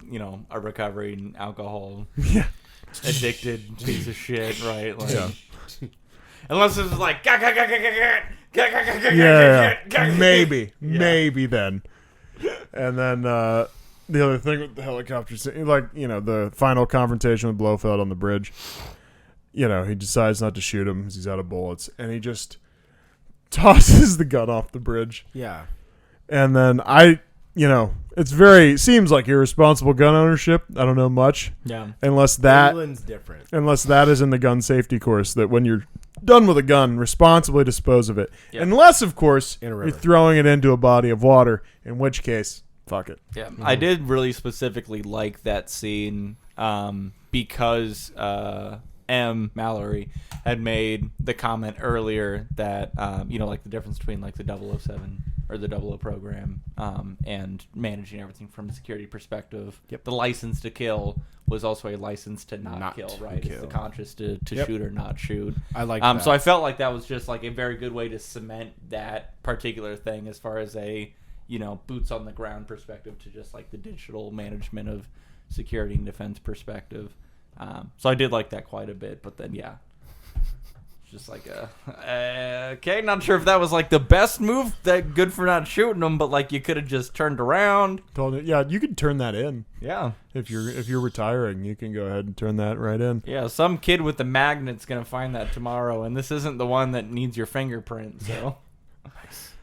a recovering alcohol addicted piece of shit, right? Like, yeah. Unless it's like, maybe then. And then the other thing with the helicopter, like, the final confrontation with Blofeld on the bridge, he decides not to shoot him because he's out of bullets, and he just tosses the gun off the bridge. Yeah. And then seems like irresponsible gun ownership. I don't know much. Yeah. Unless that England's different. is in the gun safety course, that when you're done with a gun, responsibly dispose of it. Yep. Unless, of course, In a you're river. throwing it into a body of water, in which case, fuck it. Yeah, I did really specifically like that scene because M. Mallory had made the comment earlier that, like the difference between like the 007 or the 00 program and managing everything from a security perspective. Yep. The license to kill was also a license to not kill, right? kill. It's the conscious to Yep. shoot or not shoot. I like that. So I felt like that was just like a very good way to cement that particular thing as far as a, boots on the ground perspective to just like the digital management of security and defense perspective. So I did like that quite a bit, but then it's just like okay, not sure if that was like the best move, that good for not shooting them, but like you could have just turned around. Yeah, you can turn that in. Yeah. If you're retiring, you can go ahead and turn that right in. Yeah, some kid with the magnet's gonna find that tomorrow, and this isn't the one that needs your fingerprint, so. Nice.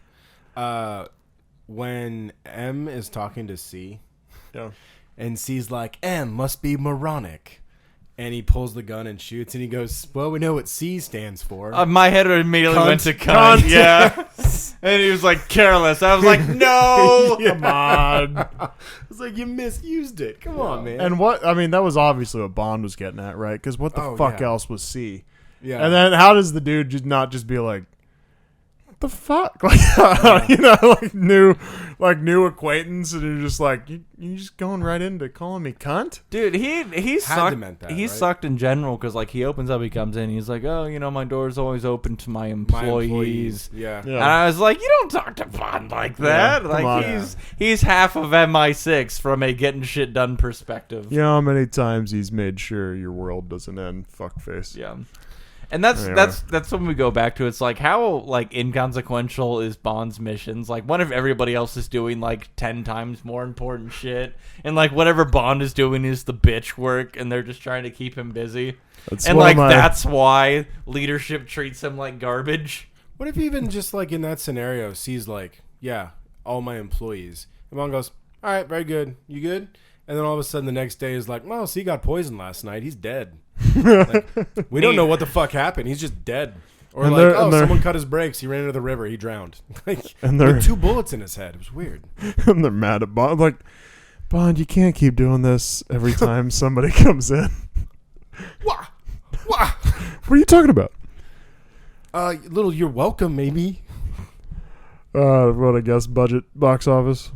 When M is talking to C, Yeah. and C's like, M must be moronic. And he pulls the gun and shoots, and he goes, well, we know what C stands for. My head immediately Cunt. went to cunt. Cunt. Yeah. And he was like, careless. I was like, no. Yeah. Come on. It's like, you misused it. Come on, man. And that was obviously what Bond was getting at, right? Because what the fuck yeah. else was C? Yeah. And then how does the dude just not just be like, what the fuck? Like, new acquaintance, and you're just like, you just going right into calling me cunt? Dude, he sucked. meant that, He right? sucked in general because like he opens up, he comes in, he's like, oh, my door's always open to my employees. Yeah. And I was like, you don't talk to Bond like that. come Like on. he's half of MI6 from a getting shit done perspective. You know how many times he's made sure your world doesn't end, fuckface. Yeah. And that's when we go back to, it's like, how like inconsequential is Bond's missions? Like, what if everybody else is doing like 10 times more important shit, and like whatever Bond is doing is the bitch work, and they're just trying to keep him busy, and like that's why leadership treats him like garbage. What if even just like in that scenario, C's like, yeah, all my employees. And Bond goes, all right, very good. You good? And then all of a sudden the next day is like, well, C got poisoned last night. He's dead. Like, we don't know what the fuck happened. He's just dead. Or And like, they're- oh, and they're- someone cut his brakes. He ran into the river. He drowned. Like, And they're- with 2 bullets in his head. It was weird. And they're mad at Bond. Like, Bond, you can't keep doing this every time somebody comes in. Wah! Wah! What are you talking about? Little you're welcome, maybe. What I guess budget box office.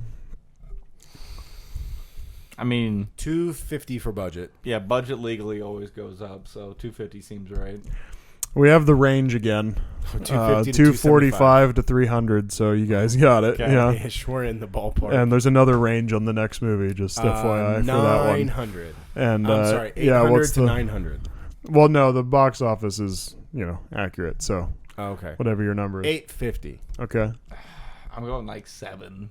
I mean, $250 for budget. yeah, budget legally always goes up, so 250 seems right. We have the range again. 250 to 245 to 300. So you guys got it. Okay, Yeah. ish, we're in the ballpark. And there's another range on the next movie, just FYI for that one. 900. And I'm sorry, 800 yeah, what's to the 900. Well, no, the box office is accurate. So Oh, okay. whatever your number is. 850. Okay. I'm going like 7.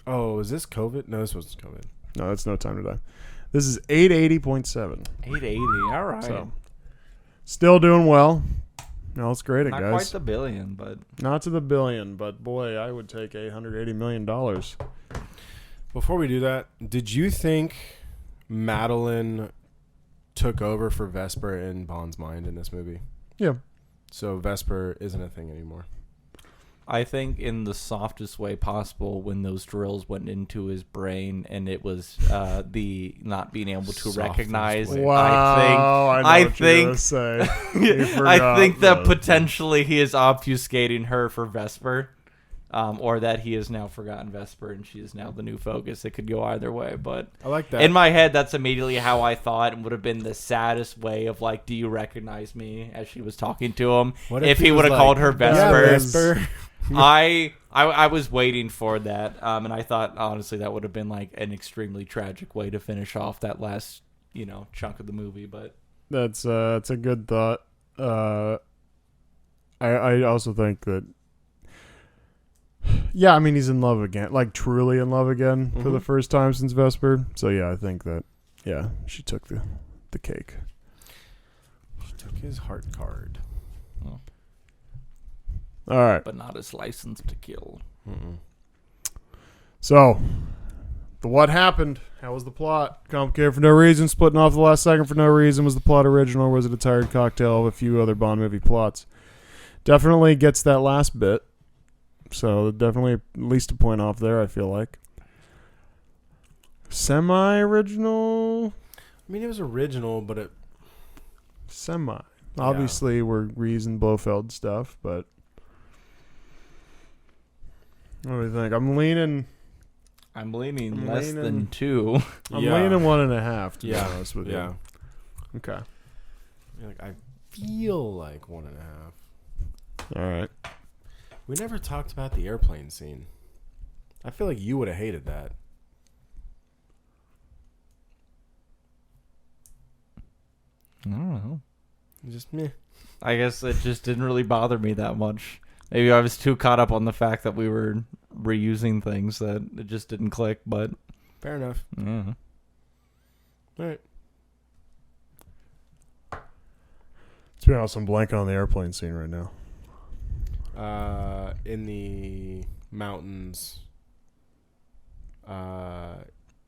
Oh, is this COVID? No, this wasn't COVID. No, that's No Time to Die. This is 880.7. 880. All right. So still doing well. No, let's grade it, Not guys. quite the billion, but Not to the billion, but boy, I would take $880 million. Before we do that, did you think Madeline took over for Vesper in Bond's mind in this movie? Yeah. So Vesper isn't a thing anymore. I think in the softest way possible, when those drills went into his brain and it was the not being able to Softest recognize. way. Wow, I know what you're gonna say. You I forgot think that the- potentially he is obfuscating her for Vesper, or that he has now forgotten Vesper and she is now the new focus. It could go either way, but I like that. in my head, that's immediately how I thought, and would have been the saddest way of like, "Do you recognize me?" as she was talking to him. What If he was would have like, called her Vesper. Yeah, Vesper. I was waiting for that, and I thought honestly that would have been like an extremely tragic way to finish off that last chunk of the movie. But That's a good thought. I also think that. Yeah, I mean he's in love again, like truly in love again for the first time since Vesper. So yeah, I think that she took the cake. She took his heart card. All right. but not his license to kill. Mm-mm. So, the what happened How was the plot? Complicated for no reason, splitting off the last second for no reason. Was the plot original, or was it a tired cocktail of a few other Bond movie plots? Definitely gets that last bit. So definitely at least a point off there, I feel like. Semi-original? I mean, it was original, but it... Semi. Yeah. Obviously, we're reason Blofeld stuff, but... What do you think? I'm leaning less than 2. I'm leaning 1.5, to be honest with you. Yeah. Okay. Like, I feel like 1.5. All right. We never talked about the airplane scene. I feel like you would have hated that. I don't know. Just meh. I guess it just didn't really bother me that much. Maybe I was too caught up on the fact that we were reusing things that it just didn't click, but... Fair enough. Mm-hmm. All right. To be honest, I'm blanking on the airplane scene right now. In the mountains,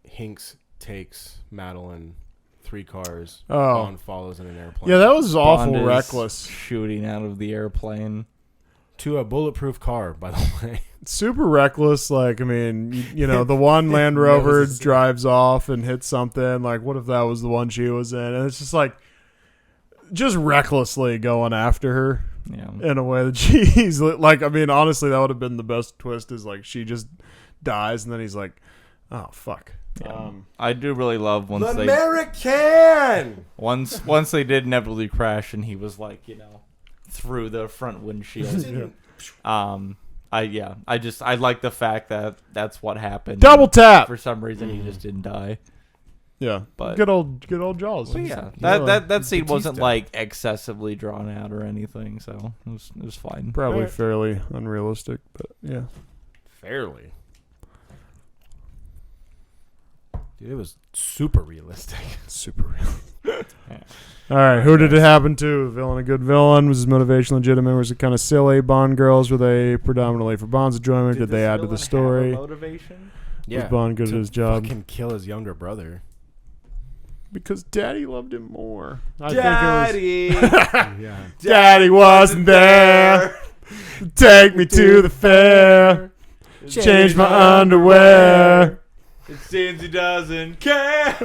Hinks takes Madeline 3 cars. Oh. Bond follows in an airplane. Yeah, that was awful Bond is reckless. Shooting out of the airplane. To a bulletproof car, by the way. Super reckless. Like, I mean, you know, the one Land Rover drives off and hits something. Like, what if that was the one she was in? And it's just like, just recklessly going after her. Yeah. In a way that she's like, I mean, honestly, that would have been the best twist. Is like she just dies, and then he's like, "Oh fuck." Yeah. I do really love once once they did inevitably crash, and he was like, you know, through the front windshield. I like the fact that that's what happened. Double tap. For some reason, he just didn't die. Yeah, but good old Jaws. But yeah, that scene wasn't like excessively drawn out or anything, so it was fine. Probably fairly unrealistic, but yeah, fairly. Dude, it was super realistic. Super real. All right, who did it happen to? Villain, a good villain? Was his motivation legitimate? Was it kind of silly? Bond girls, were they predominantly for Bond's enjoyment? Did they add to the story? Motivation? Was Bond good at his job? Fucking kill his younger brother. Because Daddy loved him more. Daddy! Daddy wasn't there. Take me to the fair. Change my underwear. It seems he doesn't care.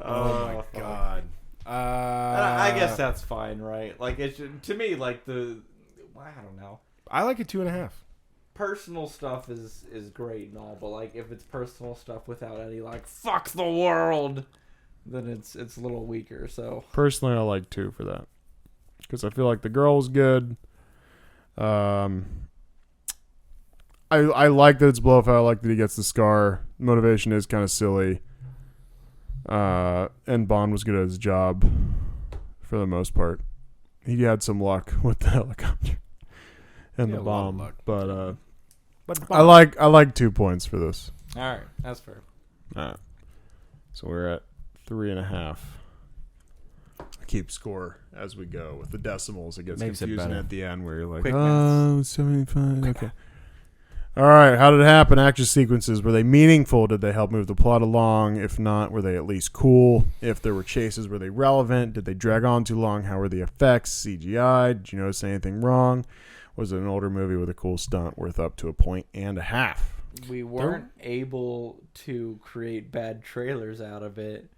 Oh my god. I guess that's fine, right? Like, to me, like I don't know. I like it 2.5. Personal stuff is great and all, but like if it's personal stuff without any like fuck the world, then it's a little weaker. So personally, I like 2 for that because I feel like the girl was good. I like that it's Blofeld. I like that he gets the scar. Motivation is kind of silly. And Bond was good at his job for the most part. He had some luck with the helicopter and the bomb, but I like 2 points for this. All right, that's fair. All right, so we're at 3.5. I keep score as we go with the decimals. It gets confusing at the end where you're like, 75. Okay. All right, how did it happen? Action sequences, were they meaningful? Did they help move the plot along? If not, were they at least cool? If there were chases, were they relevant? Did they drag on too long? How were the effects? CGI? Did you notice anything wrong? Was it an older movie with a cool stunt worth up to 1.5? We weren't able to create bad trailers out of it,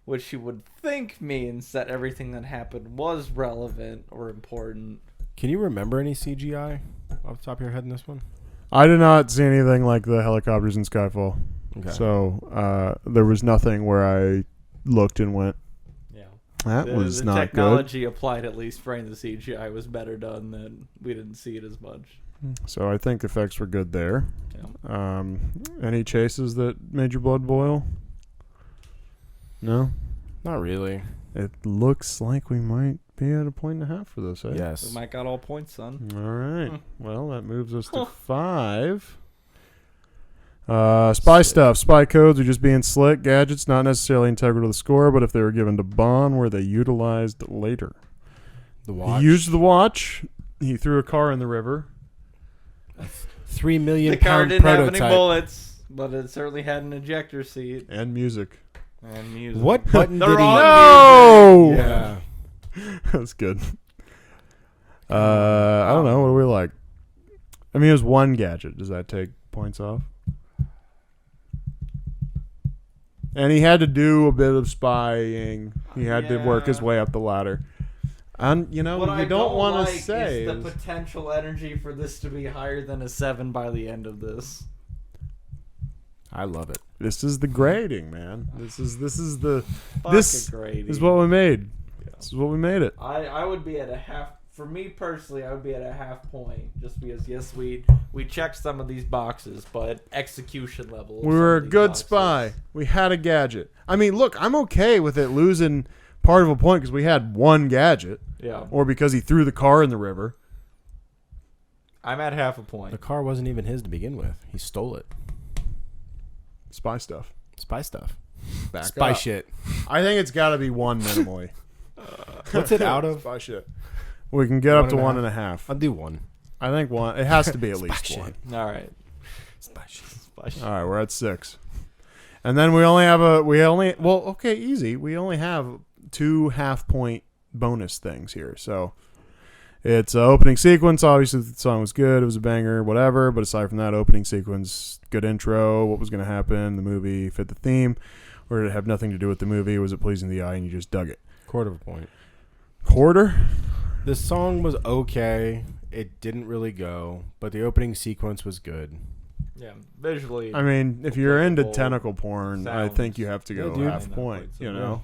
which you would think means that everything that happened was relevant or important. Can you remember any CGI off the top of your head in this one? I did not see anything like the helicopters in Skyfall. Okay. So there was nothing where I looked and went, that was not good. The technology applied, at least for the CGI, was better done than we didn't see it as much. So I think effects were good there. Yeah. Any chases that made your blood boil? No? Not really. It looks like we might be at 1.5 for this, eh? Yes. We might got all points, son. All right. Well, that moves us to 5. Spy stuff. Spy codes are just being slick. Gadgets, not necessarily integral to the score, but if they were given to Bond, were they utilized later? The watch. He used the watch. He threw a car in the river. 3 million the car pound didn't prototype. have any bullets. But it certainly had an ejector seat And music. and music. What button did he? No! Yeah. That's good. I don't know. What do we like? I mean, it was one gadget. Does that take points off? And he had to do a bit of spying. He had to work his way up the ladder. And, you know, What you I don't want to like say. is the potential energy for this to be higher than a 7 by the end of this. I love it. This is the grading, man. This is the Fuck this a grading. is what we made. This is what we made it. I would be at a half. For me personally, I would be at a half point, just because yes, we checked some of these boxes, but execution level. We were a good spy. We had a gadget. I mean, look, I'm okay with it losing part of a point because we had one gadget. Yeah. Or because he threw the car in the river. I'm at half a point. The car wasn't even his to begin with. He stole it. Spy stuff. Spy stuff. Back Spy up. shit. I think it's got to be one minimally. What's it out of? Spy shit. We can get up to 1.5. I'll do 1. I think one. It has to be at least Spy one. shit. All right. Spy shit. Spy shit. All right, we're at 6. And then we only have okay, easy. We only have 2 half-point bonus things here. So it's opening sequence. Obviously, the song was good. It was a banger, whatever. But aside from that, opening sequence, good intro, what was going to happen, the movie fit the theme, or did it have nothing to do with the movie? Was it pleasing the eye and you just dug it? Quarter of a point. Quarter? The song was okay. It didn't really go, but the opening sequence was good. Yeah, visually. I mean, if you're into Applicable tentacle porn, I sounds. think you have to go Yeah, dude. half point, you know?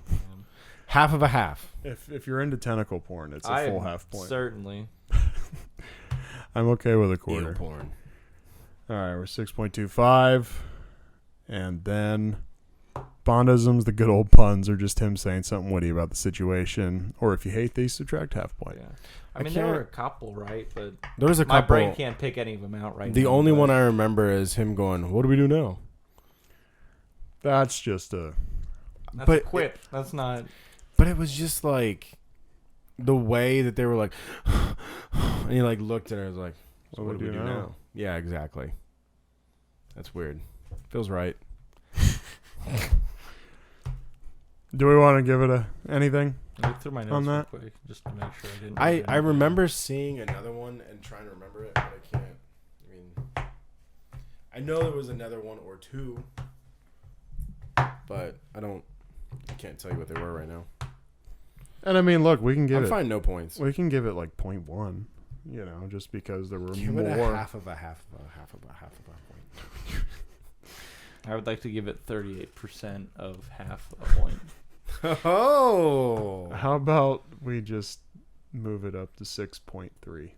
Half of a half. If you're into tentacle porn, it's a full half point. Certainly. I'm okay with a Eel quarter. porn. All right, we're 6.25. And then Bondisms, the good old puns, are just him saying something witty about the situation. Or if you hate these, subtract half point. Yeah. I mean, there were a couple, right? But There was a my couple. brain can't pick any of them out right now. The only but- one I remember is him going, "What do we do now?" That's just a... That's but a quip. That's not. But it was just like the way that they were like, and he like looked at her and was like, "So what do we do now?" Yeah, exactly. That's weird. Feels right. Do we want to give it anything? I looked through my notes On real that? quick just to make sure I didn't. I remember seeing another one and trying to remember it, but I can't. I mean, I know there was another one or two, but I can't tell you what they were right now. And I mean, look, we can give I'm it... fine, no points. We can give it like 0.1, you know, just because there were Give more. it a half of a half of a half of a half of a point. I would like to give it 38% of half a point. Oh. How about we just move it up to 6.3?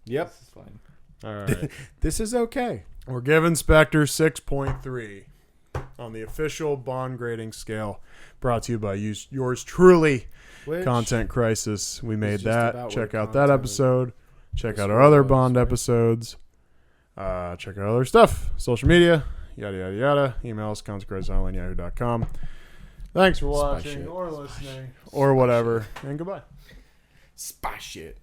Yep. This is fine. All right. This is okay. We're giving Spectre 6.3 on the official Bond grading scale, brought to you by yours truly, Which Content Crisis. We made just that. about Check what out that content episode. Check this out our other was, Bond right? episodes. Check out other stuff. Social media, yada, yada, yada. Email us, contentcrisishotline@yahoo.com. Thanks for watching shit. or listening or whatever. And goodbye. Spy shit.